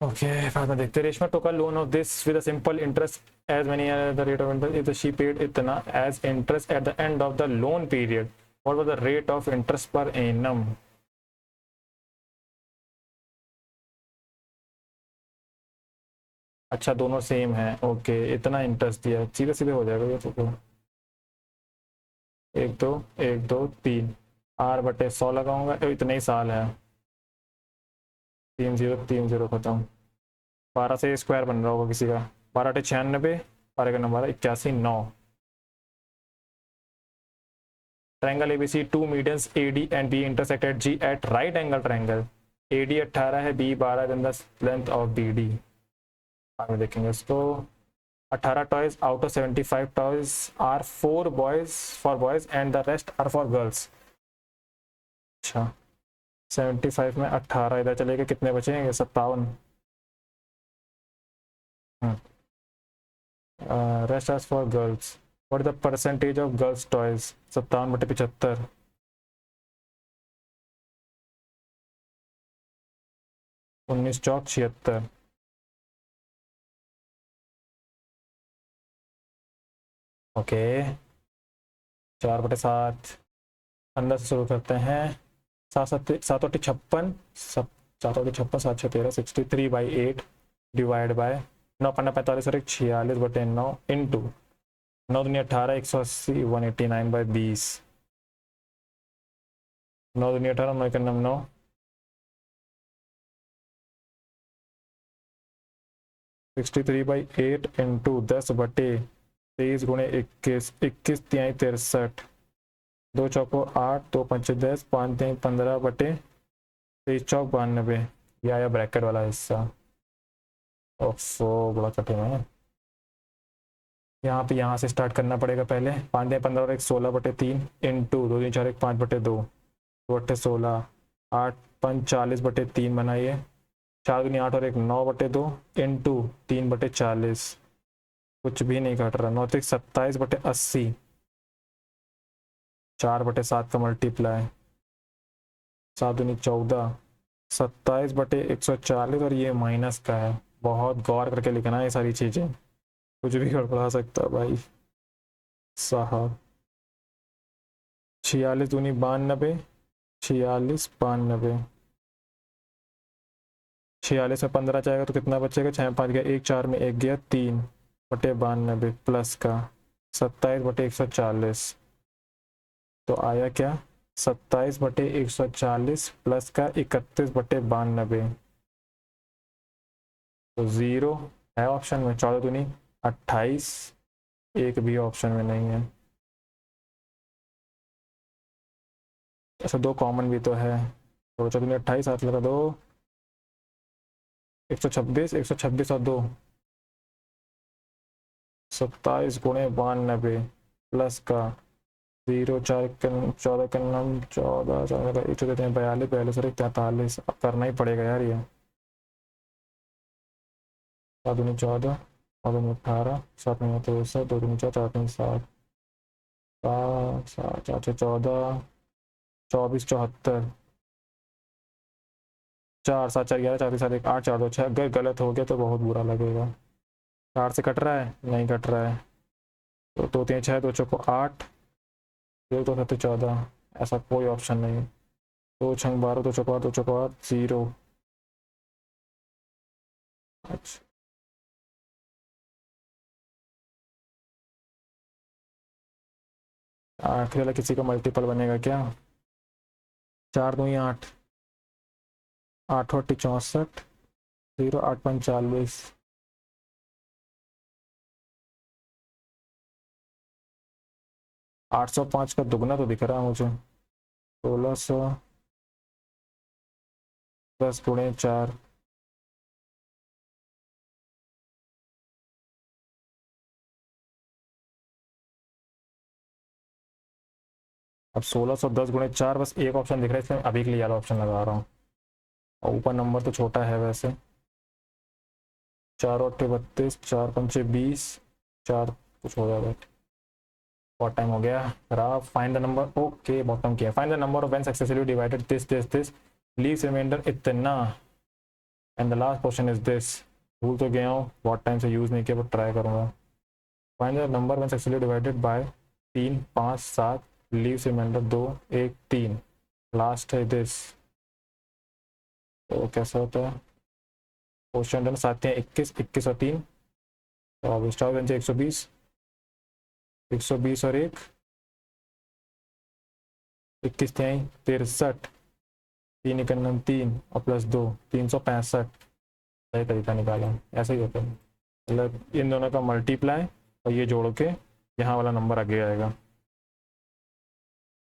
okay, बाद में देखते हैं। Reshma took a loan of this with a simple interest as many as the rate of interest if she paid इतना as interest at the end of the loan period, what was the rate of interest per annum? अच्छा दोनों same है, okay इतना interest दिया, सीधे सीधे हो जाएगा ये तो। 1 2 1 2 3, R बटे 100 लगाऊंगा, इतने ही साल है। 3 0 3 0 खत्म। 12 से स्क्वायर बन रहा होगा किसी का, 12 8 96, 12 का number 81 9। Triangle ABC, two medians AD and B intersect at G at right angle triangle. AD 18 है, B 12, then the length of BD. आगे देखेंगे इसको। 18 toys out of 75 toys are for boys and the rest are for girls. अच्छा 75 में 18 इधर चलेगा, कितने बचेंगे? 57। Rest are for girls. What is the percentage of girls toys? 57 बटे 75, 19 चौक 76। ओके 4 बटे 7, अंदर से शुरू करते हैं। 7 8 56, 7 8 56, 7 6 13, 63/8 डिवाइड बाय 9 15 45 और 46 बटे 9 इंटू 9 दूनी 18, 180, 189/20, 9 दूनी 18, 9 का 9 63/8 इंटू 10 बटे 23 गुणे 21, 21 तिहाई 63, 2 चौको 8, 2 पंचे 10, 5 तिहाई 15 बटे 23 चौक 92, यह आया ब्रैकेट वाला हिस्सा। ओफो बड़ा कठिन है। यहाँ पे यहाँ से स्टार्ट करना पड़ेगा पहले। 5×15 और 1 16/3 इंटू 2 3 4 1 5/2 2×8 16 8 5 40/3 बनाइए। 4×8 और 1 9/2 इंटू 3/40 कुछ भी नहीं घट रहा। 9 27/80 4/7 का मल्टीप्लाई 7×14 27/140 और ये माइनस का है। बहुत गौर करके लिखना है ये सारी चीज़ें, कुछ भी गड़बड़ा सकता है भाई साहब। 46×2 = 92 46 92 46 में 15 जाएगा तो कितना बचेगा? 6 5 गया 1 4 में 1 गया 3/92 प्लस का 27/140 तो आया क्या? 27/140 प्लस का 31/92 तो 0 है ऑप्शन में। 14×2 = 28 एक भी ऑप्शन में नहीं है। ऐसा 2 कॉमन भी तो है तो 14×2 = 28 हाथ लगा दो 126 126 और 2 27×92 प्लस का 0 4 14 का 14 14 का 1 देते हैं 42 42 और 43 अब करना ही पड़ेगा यार ये। 7×2 = 14 7×2 = 18 7×9 = 63 2×3 = 4 4×3 = 7 7 4 4 14 24 74 4 7 4 11 4 3 7 1 8 4 2 6 अगर गलत हो गया तो बहुत बुरा लगेगा। 4 से कट रहा है? नहीं कट रहा है तो 2 3 6 2 चौको 8 2 2 7 14 ऐसा कोई ऑप्शन नहीं। 2 6 12 2 चौको 8 2 चौको 8 0। अच्छा आखिरी वाला किसी का मल्टीपल बनेगा क्या? 4×2 = 8 8 8 64 0 8 5 40 805 का दुगना तो दिख रहा है मुझे। 1600 10×4 अब 1610×4 बस एक ऑप्शन दिख रहा है इसमें अभी के लिए वाला ऑप्शन लगा रहा हूँ और ऊपर नंबर तो छोटा है वैसे। 4 8 32 4 5 20 4 कुछ हो जाएगा। बहुत टाइम हो गया खराब। Find the number okay bottom किया। Find the number of when successfully divided this leaves remainder इतना and the last question is this. भूल तो गया हूँ बहुत टाइम से यूज़ नहीं किया बट ट्राई करूँगा। Find the number when successfully divided by 3 5 7 leaves remainder 2 1 3 last है दिस। तो कैसा होता है क्वेश्चन डन। 7 21 21 और 3 तो 120 120 और 1 21 63 3 × 3 और प्लस 2 365 सही तरीका निकाला। ऐसे ही होता है मतलब इन दोनों का मल्टीप्लाई और ये जोड़ के यहाँ वाला नंबर आगे आएगा।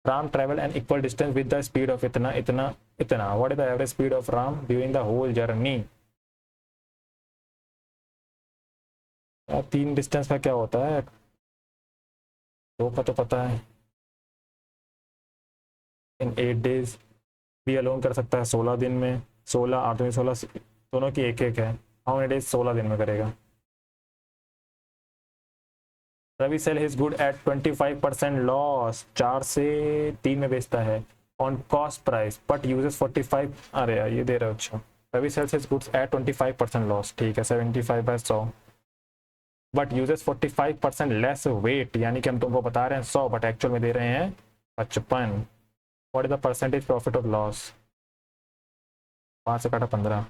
Ram travel an equal distance with the speed of इतना इतना इतना। What is the average speed of Ram during the whole journey? 3 distance का क्या होता है? 2 का तो पता है। इन 8 days भी अलोन कर सकता है 16 दिन में। 16 8 में 16 दोनों की एक एक है। How many days? 16 दिन में करेगा। Ravi sell his good at 25% loss. 4 से 3 में बेचता है on cost price but uses 45। अरे यार ये दे रहे हो। अच्छा Ravi sells his goods at 25% loss ठीक है 75/100 बट यूजेस 45% लेस वेट यानी कि हम तुमको बता रहे हैं 100 बट एक्चुअल में दे रहे हैं 55। What is the percentage profit of loss? 5 से काटा 15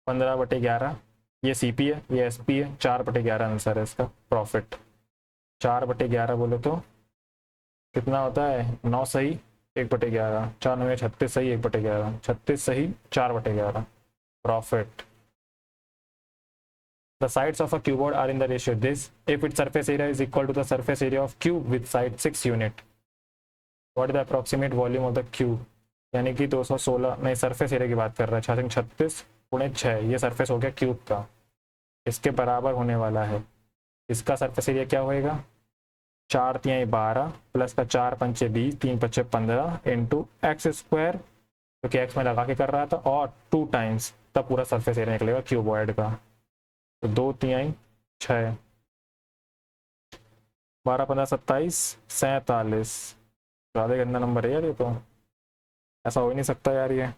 15/11 ये सीपी है ये एसपी है 4/11 आंसर है इसका प्रॉफिट। 4/11 बोले तो कितना होता है? 9 सही 1/11 4 9 36 सही 1/11 36 सही 4/11 profit. The sides of a cuboid are in the ratio this if its surface area is equal to the surface area of cube with side 6 unit. What is the approximate volume of the cube? यानी कि 216 नहीं surface area की बात कर रहा है 36 × 6 ये surface हो गया क्यूब का। इसके बराबर होने वाला है इसका सरफेस एरिया क्या होएगा, 4 तिहाई 12 प्लस का 4 पंचे 20 3 पच्चे 15 इंटू एक्स स्क्वायर, क्योंकि एक्स में लगा के कर रहा था, और 2 टाइम्स, तब पूरा सरफेस एरिया निकलेगा क्यूबॉइड का। तो 2 तिहाई 6, 12 15 27 47, ज़्यादा गंदा नंबर है यार ये तो, ऐसा हो ही नहीं सकता यार ये।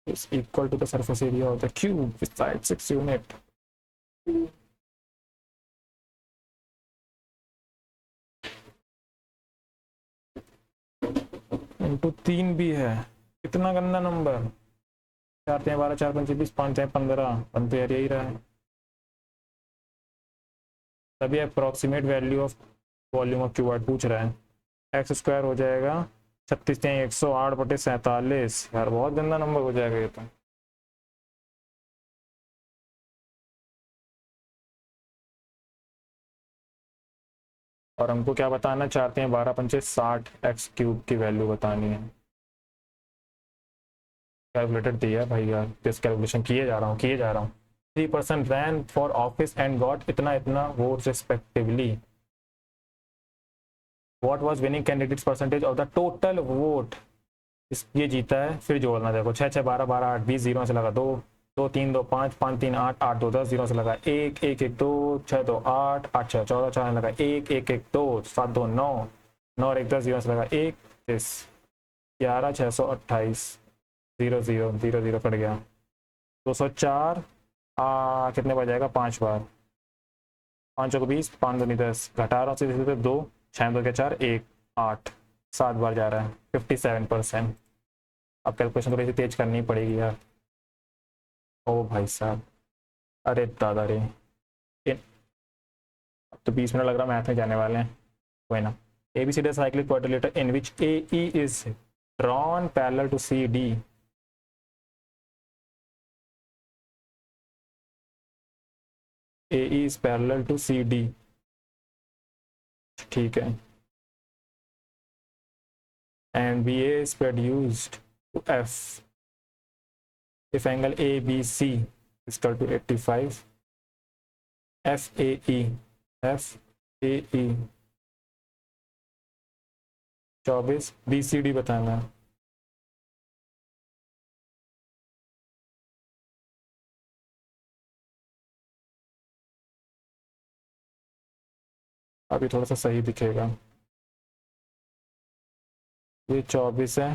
is equal to the surface area of the cube beside 6 unit. Into 3 भी है, कितना गंदा नंबर, 4 तिहाई 12 4 पंचे 20 5 तिहाई 15, बन तो यार यही रहा है। तभी approximate value of volume of cuboid पूछ रहा है, एक्स स्क्वायर हो जाएगा 36 तिहाई 108 बटे 47, यार बहुत गंदा नंबर हो जाएगा ये तो। और हमको क्या बताना चाहते हैं, 12 पंचे 60 एक्स क्यूब की वैल्यू बतानी है। कैलकुलेटर दिया है भाई यार, दिस कैलकुलेशन किए जा रहा हूँ 3% रैन फॉर ऑफिस एंड गॉट इतना इतना votes respectively. What was winning candidates percentage of the total vote, इस ये जीता है, फिर जोड़ना, देखो 6 6 12 12 8 20, जीरो से लगा 2 2 3 2 5 5 3 8 8 2 10, जीरो से लगा 1 1 1 2 6 2 8 8 6 14 4 लगा 1 1 1 2 7 2 9 9 1 10, जीरो से लगा 1 30 11 628, 0 0 0 0 कट गया, 204 कितने बार जाएगा, 5 बार, 5 को 20 5 दूनी 10, घटा रहा हूँ सीधे सीधे 2 6 2 के 4 1 8, 7 बार जा रहा है, 57%। अब कैलकुलेशन थोड़ी सी तेज करनी पड़ेगी यार। ओ भाई साहब, अरे दादा रे, अब तो 20 मिनट लग रहा है, मैथ में जाने वाले हैं, कोई ना। ABCD cyclic quadrilateral in which AE is drawn parallel to CD. AE is parallel to CD, ठीक है, and BA is produced to F if angle ABC is equal to 85, FAE 24, BCD बताना है। अभी थोड़ा सा सही दिखेगा, ये 24 है,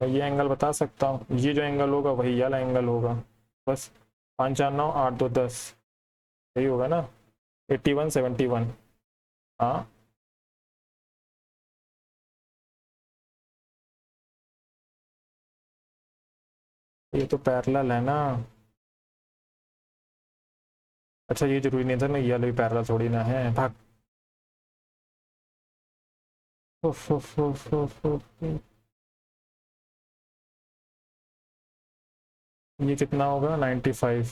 ये एंगल बता सकता हूँ, ये जो एंगल होगा वही वाला एंगल होगा, बस 5 4 9 8 2 10, यही होगा ना, 81 71। हाँ ये तो पैरेलल है ना, अच्छा ये जरूरी नहीं था ना, ये वाला भी पैरेलल थोड़ी ना है, भाग। उफ, उफ, उफ, उफ, उफ। ये कितना होगा 95,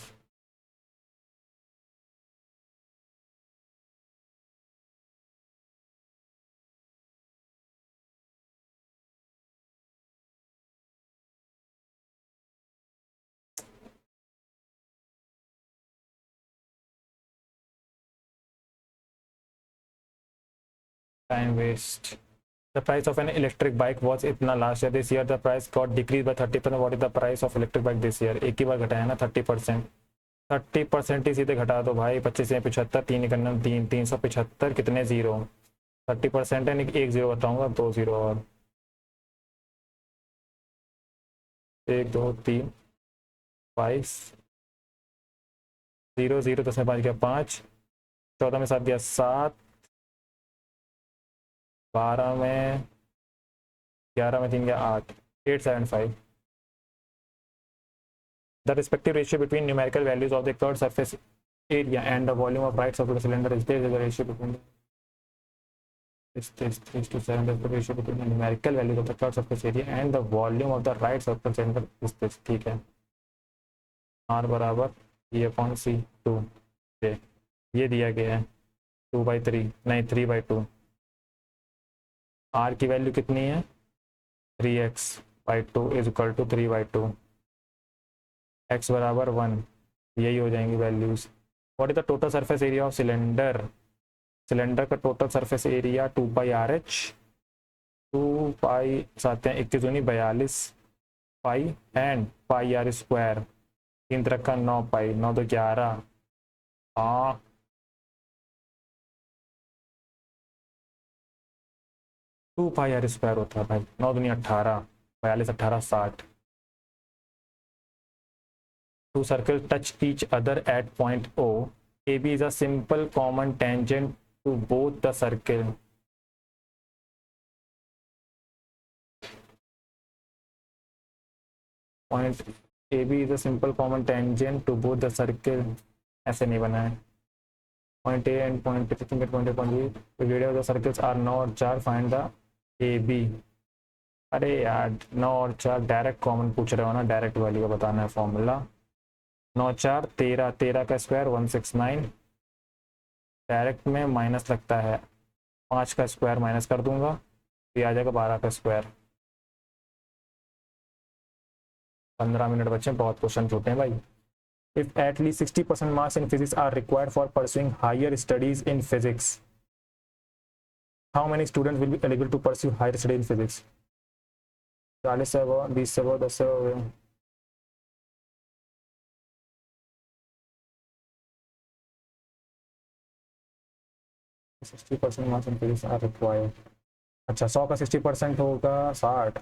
time waste. The price of an electric bike was इतना last year, this year the price got decreased by 30%, what is the price of electric bike this year, एक ही बार घटाया ना 30%, 30% ही सीधे घटा दो भाई, 25 से 75, 3 करना 3 375, कितने जीरो, 30% है, एक जीरो बताऊंगा, 2 जीरो और 1 2 3 5 0 0, 10 में 5 गया 5, 14 में 7 गया 7, 12 में 11 में 3 गया 8, 875। The respective ratio between numerical values of the curved surface area and the volume of right surface of the cylinder is this, the ratio between this 3 to 7, the ratio between the numerical values of the curved surface area and the volume of the right surface cylinder is this, ठीक है। R बराबर E upon C 2, ये दिया गया है 2/3, नहीं 3/2, are की value कितनी है 3x/2 is equal to 3/2, x बराबर 1, यही हो जाएंगी values. What is the total surface area of cylinder, cylinder का टोटल सरफेस एरिया 2πRh, 2 पाई आते हैं 21 पाई एंड πr², 3 का 9 पाई, 9 तो 11, हाँ 2πr² होता है भाई, 9 दूनी 18, 42 18 60। Two circles touch each other at point O. AB is a simple common tangent to both the circle. Point AB is a simple common tangent to both the circle. ऐसे नहीं बना है। Point A and point B, point A, point B. The radius of the circles are 9 और 4. Find the AB. अरे यार 9 और 4 direct common पूछ रहे हो ना, डायरेक्ट वैल्यू का बताना है फॉर्मूला। 9 4 13, 13 का स्क्वायर 169, डायरेक्ट में माइनस लगता है, 5 का स्क्वायर माइनस कर दूंगा तो ये आ जाएगा 12 का स्क्वायर। 15 मिनट बच्चे, बहुत क्वेश्चन छूटे हैं भाई। If at least 60% marks in physics are required for pursuing higher studies in physics, how many students will be eligible to pursue higher study in physics? 40 से 20 से 10 से 60% marks in physics are required. अच्छा 100 का 60% होगा 60।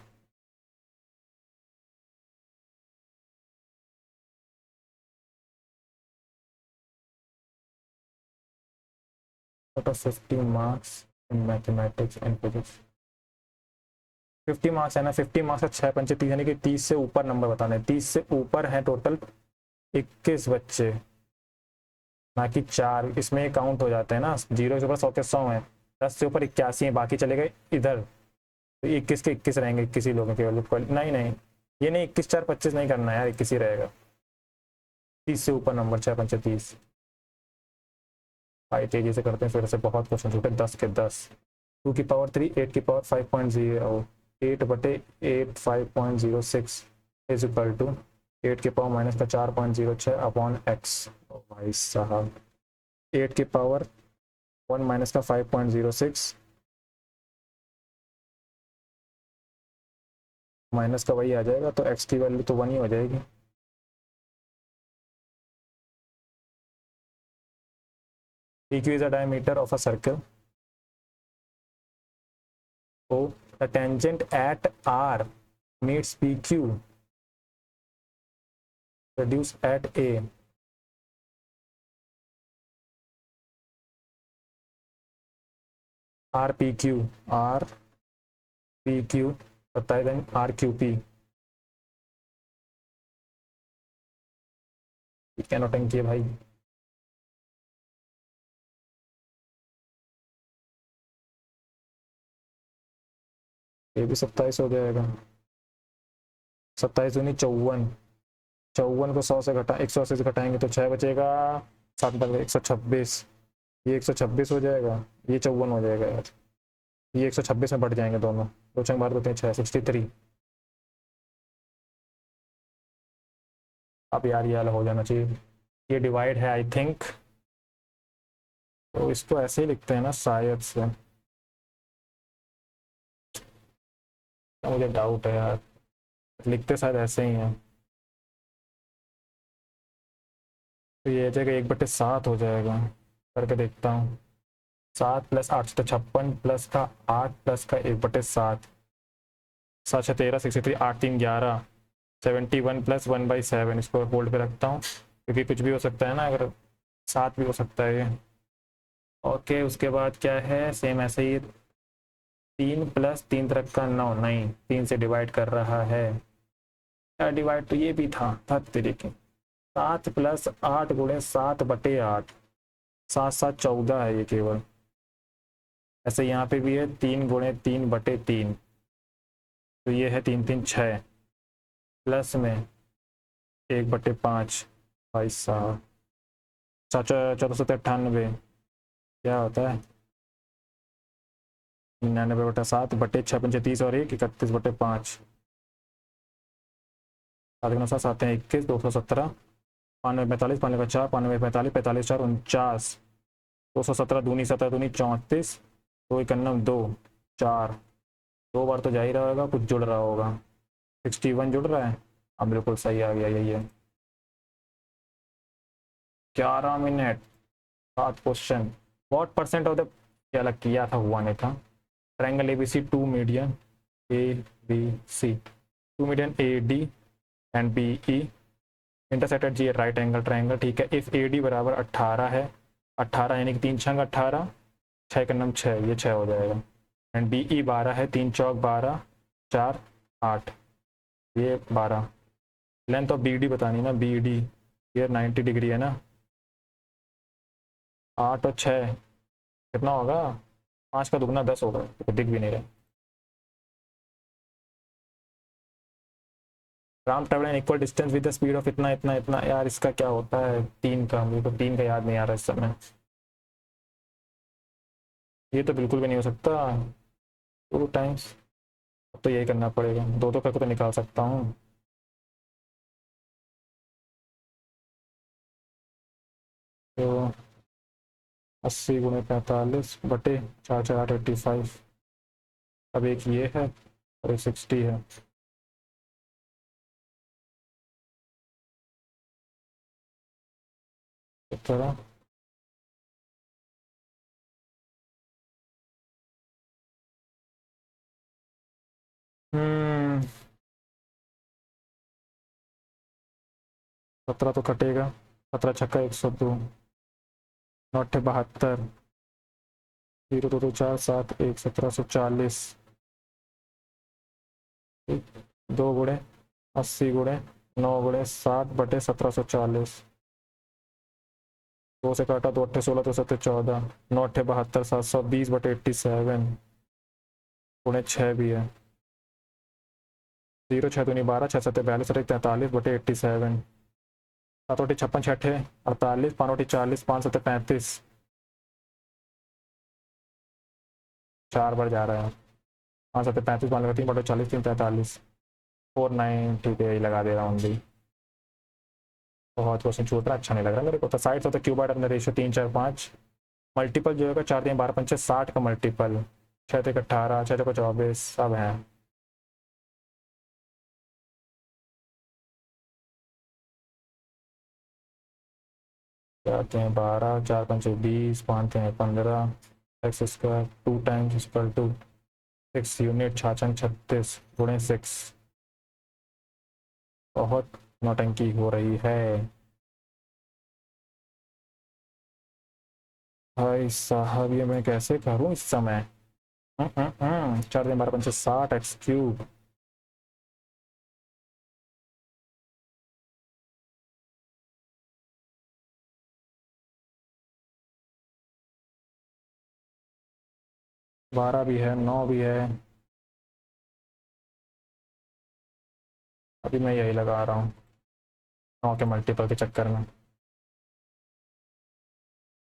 Out of 50 marks in mathematics and physics, 50 marks है ना, 50 marks का 6 पंचे 30, यानी कि 30 से ऊपर नंबर बताने हैं। 30 से ऊपर है टोटल 21 बच्चे, ना कि 4। इसमें ये काउंट हो जाते हैं ना, 0 से ऊपर 100 के 100 है, 10 से ऊपर 81 है, बाकी चले गए इधर, तो 21 के 21 रहेंगे किसी लोगों के। नहीं नहीं, ये नहीं 21 4 25 नहीं करना है यार, 21 ही रहेगा। 30 से ऊपर नंबर 6 पंचे 30। भाई तेजी से करते हैं फिर से, बहुत क्वेश्चन छूटे। 10 के 10, 2 की पावर 3, 8 की पावर 5.0, 8/8 5.06 इज इक्वल टू 8 के पावर माइनस का 4.06 अपॉन एक्स। भाई साहब 8 की पावर 1 माइनस का 5.06 माइनस का वही आ जाएगा, तो एक्स की वैल्यू तो 1 ही हो जाएगी। PQ is a diameter of a circle. So the tangent at R meets PQ, reduce at A. RPQ बताए दें RQP। क्या नोटिंग किए भाई? ये भी 27 हो जाएगा। 27 दूनी 54, 54 को 100 से घटा 180 से घटाएंगे तो 6 बचेगा, 7 बच गए 126, ये 126 हो जाएगा, ये 54 हो जाएगा यार, ये 126 में बढ़ जाएंगे दोनों, दो चंग बार होते हैं 6, 63। अब यार ये वाला हो जाना चाहिए। ये डिवाइड है आई थिंक, तो इसको ऐसे ही लिखते हैं ना शायद से, तो मुझे डाउट है यार, लिखते शायद ऐसे ही हैं। तो ये जगह 1/7 हो जाएगा, करके देखता हूँ। 7 + 8 तो 56 प्लस का 8 प्लस का 1/7, 7 6 13 63, 8 3 11, 71 + 1/7। इसको होल्ड पे रखता हूँ क्योंकि कुछ भी हो सकता है ना, अगर 7 भी हो सकता है ये। ओके उसके बाद क्या है, सेम ऐसे ही 3 + 3 तक का 9, नहीं 3 से डिवाइड कर रहा है यार, डिवाइड तो ये भी था तरीके। 7 + 8 × 7/8, 7 7 14 है ये केवल। ऐसे यहाँ पे भी है 3 × 3/3, तो ये है 3 3 6 प्लस में 1/5। भाई साहब 1498 क्या होता है? 99/7 बटे 6×5 और 1 31/5 7×7 7 हैं 21 217 95 45 5×4 95 45 45 4 49 217 दूनी 17 दूनी 34 2 91 2 4 2 बार तो जा ही रहा होगा, कुछ जुड़ रहा होगा 61 जुड़ रहा है। अब बिल्कुल सही आ गया यही है। 11 minute 7 question. What percent of the क्या लग किया था हुआ नहीं था। Triangle ABC two median A B C two median A D and B E intersected G right angle triangle. ठीक है, इफ ए डी बराबर 18 है, 18 यानी कि 3 छंग 18 6 का नम 6 ये 6 हो जाएगा। एंड बी ई 12 है, 3 चौक 12 4 8 ये 12। लेंथ ऑफ बी डी बतानी ना, बी डी ये 90 डिग्री है ना। 8 और 6 कितना होगा, 5 का दुगना 10 होगा, तो दिख भी नहीं रहा। Ram travel equal distance with the speed of इतना इतना इतना। यार इसका क्या होता है 3 का, मेरे को 3 का याद नहीं आ रहा इस समय। ये तो बिल्कुल भी नहीं हो सकता 2 टाइम्स, तो यही करना पड़ेगा। दो दो करके तो निकाल सकता हूँ। तो 80×45 बटे 4 4 8 85। अब एक ये है और एक 60 है। इस तरह हम्म 17 तो कटेगा, 17 छक्का 102 9 72 0 2 2 4 7 1 1740 2 गुणे 80 गुणे 9×7 बटे 1740। 2 से काटा 2 अट्ठे 16 2 7 14 9 अट्ठे 72 720/87 गुणे 6 भी है। 0 6 दूनी 12 6 7 42 43/87 7 56 6 48 5 40 5 7 35 4 बार जा रहा है। 5 7 35 5 3 बटे 40 3 43 49। ठीक है यही लगा दे रहा हूँ भी। बहुत क्वेश्चन छूट रहा, अच्छा नहीं लग रहा मेरे को। तो साइड्स होता क्यूबॉइड अपने रेशियो 3 4 5 मल्टीपल जो होगा 4 3 12 5 60 का मल्टीपल 6 3 18 6 को 24 सब है। आते हैं 12 4 5 20 5 हैं 15 X square 2 times equal to 6 unit 36 गुणे 6। बहुत नौटंकी हो रही है भाई साहब, ये मैं कैसे करूं इस समय। 4 3 12 5 60 एक्स क्यूब। बारह भी है 9 भी है। अभी मैं यही लगा रहा हूँ 9 के मल्टीपल के चक्कर में।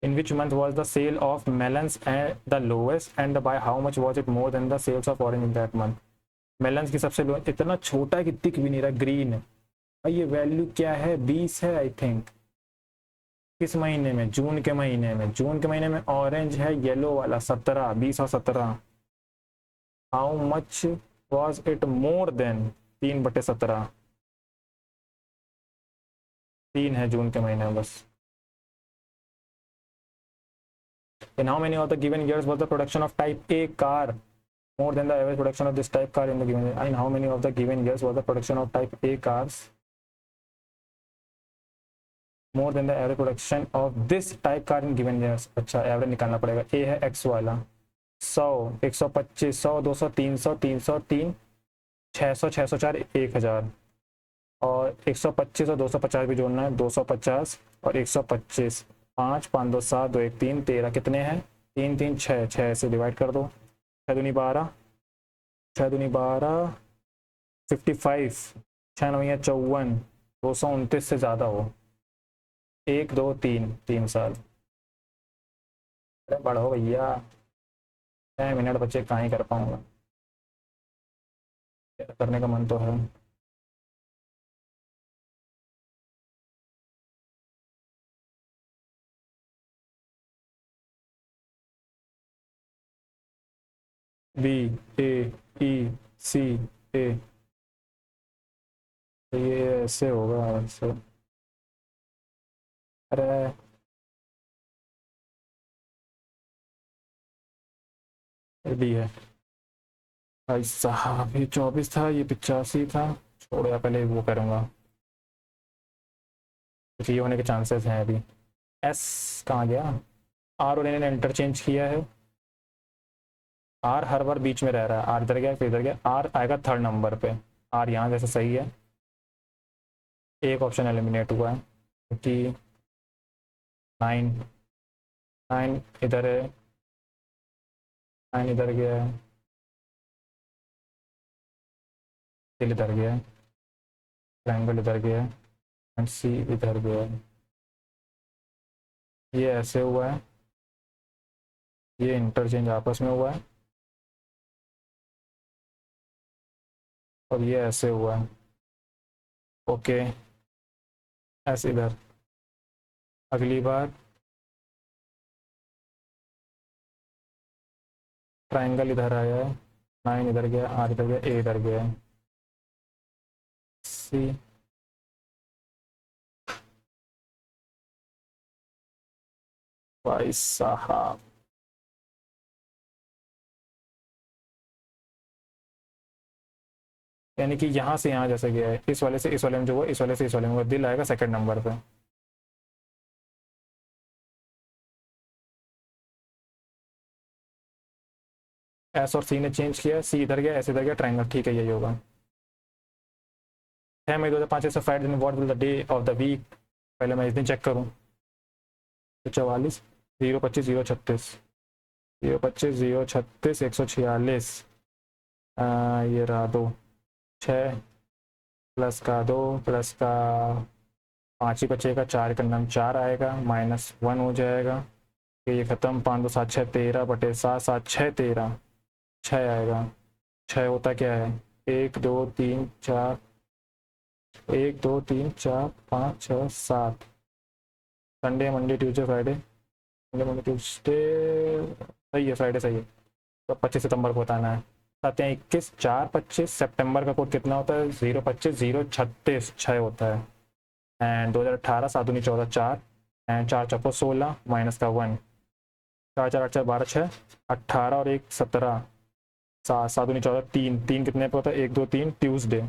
In which month was the sale of melons at the lowest and by how much was it more than the sales of orange in that month? Melons की सबसे लो, इतना छोटा है कि दिख भी नहीं रहा, ग्रीन है। और ये वैल्यू क्या है 20 है आई थिंक। किस महीने में, जून के महीने में। जून के महीने में ऑरेंज है येलो वाला 17 20 और 17। How much was it more than 3/17। 3 है जून के महीने में बस। In how many of the given years was the production of type A car more than the average production of this type car in the given year? In how many of the given years was the production of type A cars more than the average production of this type car in given years? अच्छा average निकालना पड़ेगा। A है X वाला 100 125 100 200 300 303 600 604 1000 और 125 और 250 भी जोड़ना है 250 और 125 5 5 2 7 2 1 3 13 कितने हैं 3 3 6 6 से डिवाइड कर दो 6 दूनी 12 6 दूनी 12 55 6 9 54 229 से ज़्यादा हो 1 2 3 3 साल। अरे बढ़ो भैया। 6 मिनट बच्चे कहाँ ही कर पाऊंगा, करने का मन तो है। बी, ए, ई, सी, ए, तो ये ऐसे होगा ऐसे। अरे डी है भाई साहब, ये 24 था, ये 85 था। छोड़ो यार, पहले वो करूँगा, क्योंकि ये होने के चांसेस हैं अभी। एस कहाँ गया? आर और एन ने इंटरचेंज किया है। आर हर बार बीच में रह रहा है, आर इधर गया फिर इधर गया, आर आएगा थर्ड नंबर पे। आर यहाँ जैसे सही है, एक ऑप्शन एलिमिनेट हुआ है क्योंकि 9, 9 इधर है, 9 इधर गया है, दिल इधर गया है, ट्रायंगल इधर गया है, एंड सी इधर गया है। ये ऐसे हुआ है, ये इंटरचेंज आपस में हुआ है, और ये ऐसे हुआ है। ओके, ऐसे इधर। अगली बार ट्रायंगल इधर आया है, 9 इधर गया, आर इधर गया, ए इधर गया है, सी। भाई साहब, यानी कि यहाँ से यहाँ जैसे गया है, इस वाले से इस वाले में जो हुआ, इस वाले से इस वाले में हुआ, दिल आएगा सेकंड नंबर पे। एस और सी ने चेंज किया, सी इधर गया, एस इधर गया, ट्रायंगल, ठीक है यही होगा। 6 मई 2005 से फ्राइडे दिन, what will the day of the week? पहले मैं इस दिन चेक करूँ। तो 44, 025, 036, 025, 036, 146, ये रहा दो, 6 प्लस का 2 प्लस का 5 ही बचेगा, 4 का नाम 4 आएगा, -1 हो जाएगा। फिर ये खत्म, 5 2 7 6 13 बटे 7 7 6 13, 6 आएगा। 6 होता क्या है? 1 2 3 4, 1 2 3 4 5 6 7। Sunday Monday Tuesday Friday, Monday Monday Tuesday, सही है, फ्राइडे सही है। तो 25 सितंबर को बताना है। 7 या 21, 4 25, सितंबर का कोड कितना होता है? 025 036 6 होता है। एंड 2018, 7 दूनी 14 4, एंड 4 चौको 16 माइनस का 1, 4 4 8 4 12 6, 18 और 1 17, 7 7 दूनी 14, 3 3 कितने पे होता है? 1 2 3 ट्यूसडे।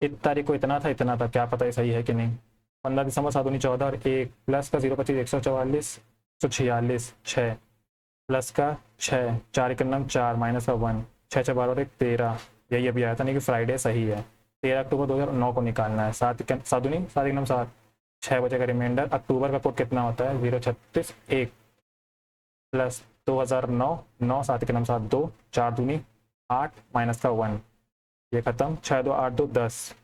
इस तारीख को इतना था, क्या पता ये सही है कि नहीं। 15 दिसंबर, 7 दूनी 14 और 1 प्लस का 025 144, 146, 6 प्लस का 6, 4 के नाम 4 माइनस का 1, 6 6 12 और 1 13। यही अभी आया था, नहीं कि फ्राइडे सही है। 13 अक्टूबर 2009 को निकालना है। 7 दूनी 7 एक नाम 7, 6 बजे का रिमाइंडर। अक्टूबर का कोड कितना होता है? 036 1 प्लस 2009, 9 7 के नाम 7 2, 4 दूनी 8 माइनस का 1, ये खत्म। 6 2 8 2 10,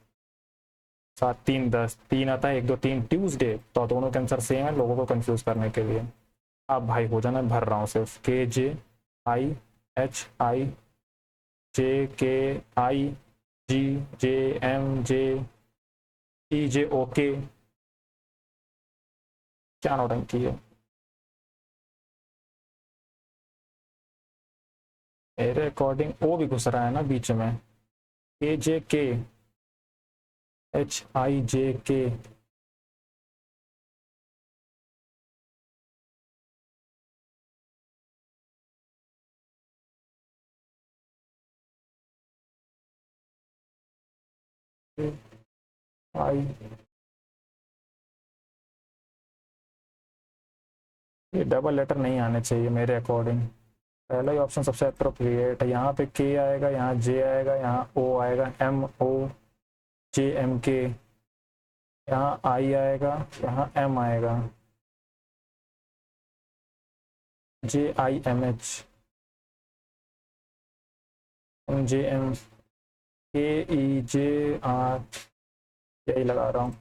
7 3 10, 3 आता है, 1 2 3 ट्यूसडे। तो दोनों के आंसर सेम है, लोगों को कंफ्यूज करने के लिए। अब भाई हो जाना, भर रहा हूँ सिर्फ। KJIHIJKIGJMJEJ, okay. क्या नौटंकी है मेरे अकॉर्डिंग? ओ भी घुस रहा है ना बीच में। KJKHIJK, आई, ये डबल लेटर नहीं आने चाहिए मेरे अकॉर्डिंग। पहला ही ऑप्शन सबसे अप्रोप्रिएट है। यहाँ पे के आएगा, यहाँ जे आएगा, यहाँ ओ आएगा, MOJMK, यहाँ आई आएगा, यहाँ एम आएगा, JIMH, MJM, KEJR, यही लगा रहा हूँ।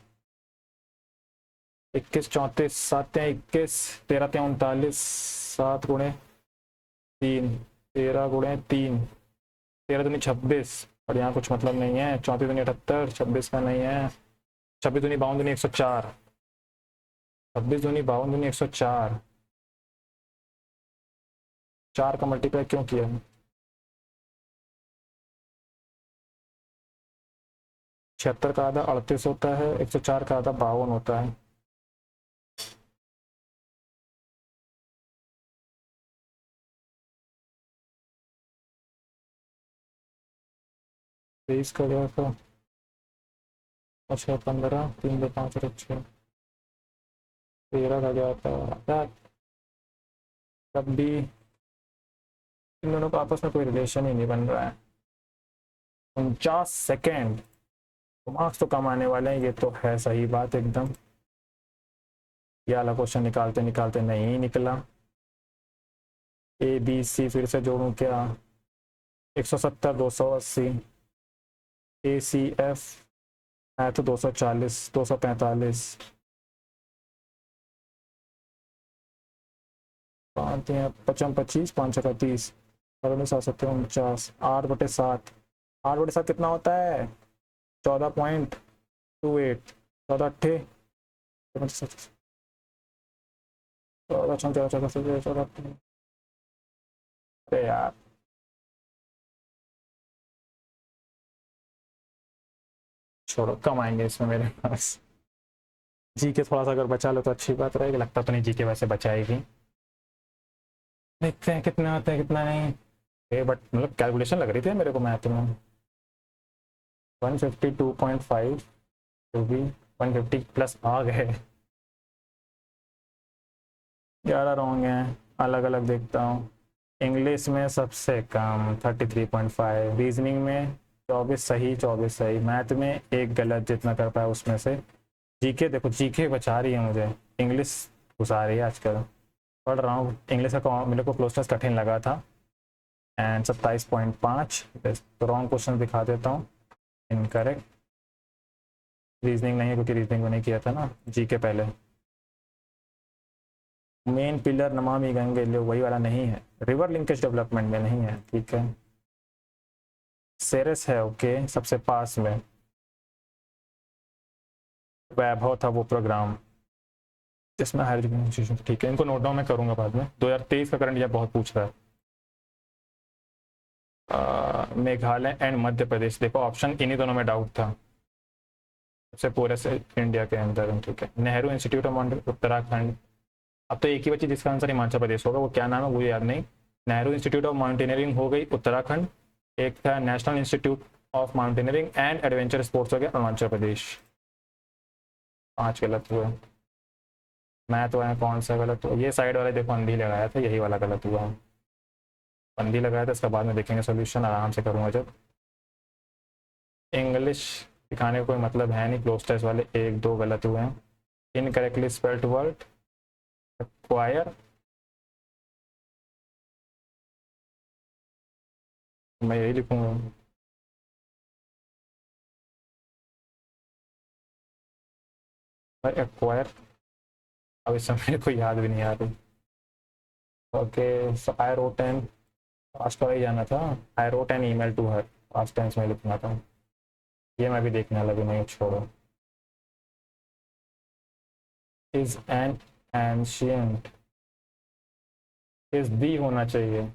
21 34 7 21 13 39 7 गुणे 3 13 गुणे 3 13 दूनी 26 और यहाँ कुछ मतलब नहीं है। 34 दूनी 78 26 का नहीं है। 26 दूनी 52 दूनी 104 26 दूनी 52 दूनी 104 4 का मल्टीप्लाई क्यों किया? छिहत्तर का आधा 38 होता है, 104 का आधा 52 होता है। तेईस का गया था, अच्छा 15 3 2 5 और 6 13 का गया था यार। तब भी इन दोनों का आपस में कोई रिलेशन ही नहीं बन रहा है। 49 सेकेंड, मार्क्स तो कम आने वाले हैं, ये तो है सही बात एकदम। ये वाला क्वेश्चन निकालते निकालते नहीं निकला। ए बी सी फिर से जोड़ूं क्या? 170 280 ए सी एफ है तो 240 245 पाँच 55 25 5 का 30 और 49 8/7 8/7 कितना होता है? 14.28 14 अट्ठे 14 अरे यार छोड़ो, कम आएंगे इसमें मेरे पास। जी के थोड़ा सा अगर बचा लो तो अच्छी बात रहेगी। लगता तो नहीं जी के वैसे बचाएगी। देखते हैं कितना आता है कितना नहीं। बट मतलब कैलकुलेशन लग रही थी मेरे को मैथ में। 152.5 जो भी 150 प्लस आ गए। 11 रॉन्ग हैं, अलग अलग देखता हूँ। इंग्लिश में सबसे कम 33.5, रीजनिंग में 24 सही 24 सही, मैथ में एक गलत जितना कर पाया उसमें से। जीके देखो, जीके बचा रही है मुझे, इंग्लिश घुसा रही है आजकल। पढ़ रहा हूँ इंग्लिश का, मेरे को क्लोजनेस कठिन लगा था। एंड 27.5 तो रॉन्ग क्वेश्चन दिखा देता हूँ, इनकरेक्ट। रीजनिंग नहीं है क्योंकि रीजनिंग में नहीं किया था ना, जीके पहले। मेन पिलर नमामि गंगे, लो वही वाला नहीं है। रिवर लिंकेज डेवलपमेंट में नहीं है, ठीक है। सेरेस है, ओके, सबसे पास में। वैभव था वो प्रोग्राम जिसमें हायर एजुकेशन इंस्टीट्यूशन, ठीक है, इनको नोट डाउन मैं करूंगा बाद में। 2023 का करंट ये बहुत पूछ रहा है। मेघालय एंड मध्य प्रदेश, देखो ऑप्शन इन्हीं दोनों में डाउट था सबसे पूरे से इंडिया के अंदर, ठीक है। Nehru institute of mountain Uttarakhand, अब तो एक ही बची जिसका आंसर हिमाचल प्रदेश होगा, वो क्या नाम है वो याद नहीं। नेहरू इंस्टीट्यूट ऑफ माउंटेनियरिंग हो गई उत्तराखंड, एक था national institute of mountaineering and adventure sports हो गया अरुणाचल प्रदेश। 5 गलत हुए। मैथ वाला कौन सा गलत हुआ? ये साइड वाला देखो, अंधी लगाया था, यही वाला गलत हुआ। अंधी लगाया था, इसका बाद में देखेंगे सोल्यूशन, आराम से करूँगा जब। इंग्लिश दिखाने का कोई मतलब है नहीं, क्लोज टेस्ट वाले 1 2 गलत हुए हैं। इनकरेक्टली स्पेल्ड वर्ड एक्वायर, मैं यही लिखूंगा। भाई एक्वायर, अब इस समय कोई याद भी नहीं आ रही। Okay, so I wrote an, past वाला ही जाना था। I wrote an email to her, past tense में लिखना था। ये मैं भी देखने लगी, नहीं छोड़ो। Is an ancient, is the होना चाहिए,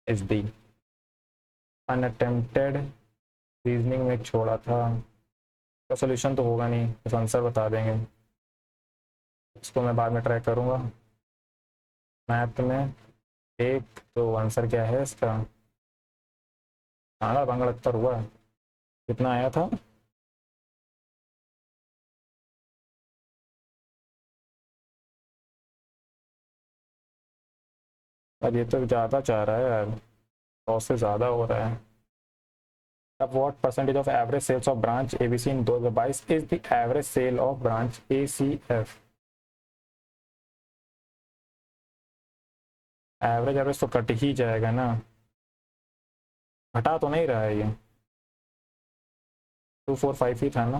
इज दी। अनअटेम्प्टेड, रीजनिंग में एक छोड़ा था, तो सोल्यूशन तो होगा नहीं, बस आंसर बता देंगे। इसको मैं बाद में ट्राई करूँगा। मैथ में एक तो आंसर क्या है इसका? आना बंगड़ हुआ है, कितना आया था? अब ये तो ज़्यादा चाह रहा है यार, 100 से ज़्यादा हो रहा है। अब what percentage of average sales of branch ABC in 2022 is the average sale of branch ACF? Average average तो कट ही जाएगा ना, घटा तो नहीं रहा है ये। 245 ही था ना।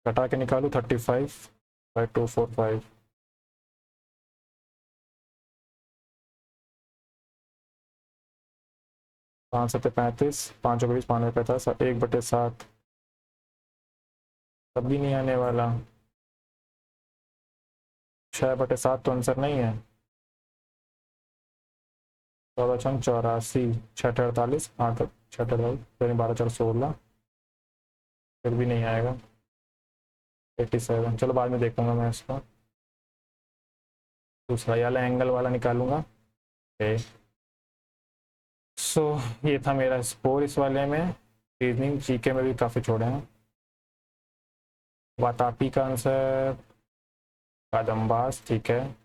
घटा के निकालूँ 35/245। 5×7 = 35, 5×20 5×50, 1/7। तब भी नहीं आने वाला। 6/7 तो आंसर नहीं है। 14×84, 6×48, 8 6×48, 12×4 16। फिर भी नहीं आएगा। 87। चलो बाद में देखूंगा मैं इसको। दूसरा ये वाला एंगल वाला निकालूंगा। सो ये था मेरा स्कोर इस वाले में। रीजनिंग जीके में भी काफ़ी छोड़े हैं। वातापी का आंसर कादम्बास, ठीक है।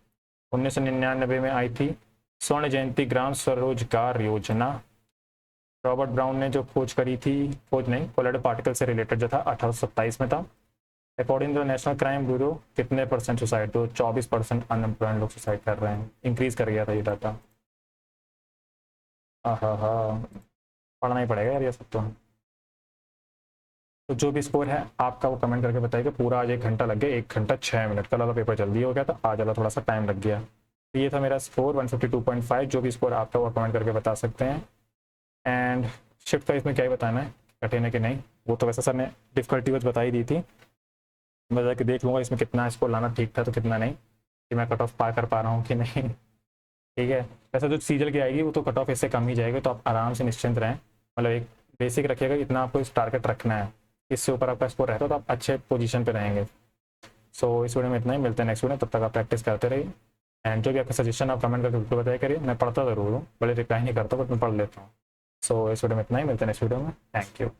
1999 में आई थी स्वर्ण जयंती ग्राम स्वरोजगार योजना। रॉबर्ट ब्राउन ने जो खोज करी थी, खोज नहीं, कोलोइडल पार्टिकल से रिलेटेड जो था 1827 में था। According to national crime bureau कितने परसेंट सुसाइड, तो 24% अनएम्प्लॉयड लोग सुसाइड कर रहे हैं। इंक्रीज कर गया था ये डाटा। हाँ हाँ, पढ़ना ही पड़ेगा यार ये सब तो जो भी स्कोर है आपका वो कमेंट करके बताइएगा। पूरा आज 1 घंटा लग गया, 1 घंटा 6 मिनट। कल वाला पेपर जल्दी हो गया था, आज वाला थोड़ा सा टाइम लग गया। तो ये था मेरा स्कोर 152.5। जो भी स्कोर आपका वो कमेंट करके बता सकते हैं। एंड शिफ्ट का इसमें क्या ही बताना है, कठिन है कि नहीं, वो तो वैसे सर ने डिफिकल्टी बस बता ही दी थी। मैं जाके देख लूँगा इसमें कितना स्कोर लाना ठीक था तो कितना नहीं, कि मैं कट ऑफ पार कर पा रहा हूँ कि नहीं। ठीक है। वैसे जो सीजल की आएगी वो तो कट ऑफ इससे कम ही जाएगी, तो आप आराम से निश्चिंत रहें। मतलब एक बेसिक रखिएगा, इतना आपको इस टारगेट रखना है। इससे ऊपर आपका स्कोर रहता है तो आप अच्छे पोजीशन पे रहेंगे। सो इस वीडियो में इतना ही, मिलते हैं नेक्स्ट वीडियो। तब तक आप प्रैक्टिस करते रहिए। एंड जो भी आपका सजेशन आप कमेंट करके बिल्कुल बताया करिए। मैं पढ़ता ज़रूर हूँ, भले रिप्लाई नहीं करता बट मैं पढ़ लेता हूँ। सो इस वीडियो में इतना ही, मिलते हैं नेक्स्ट वीडियो में। Thank you.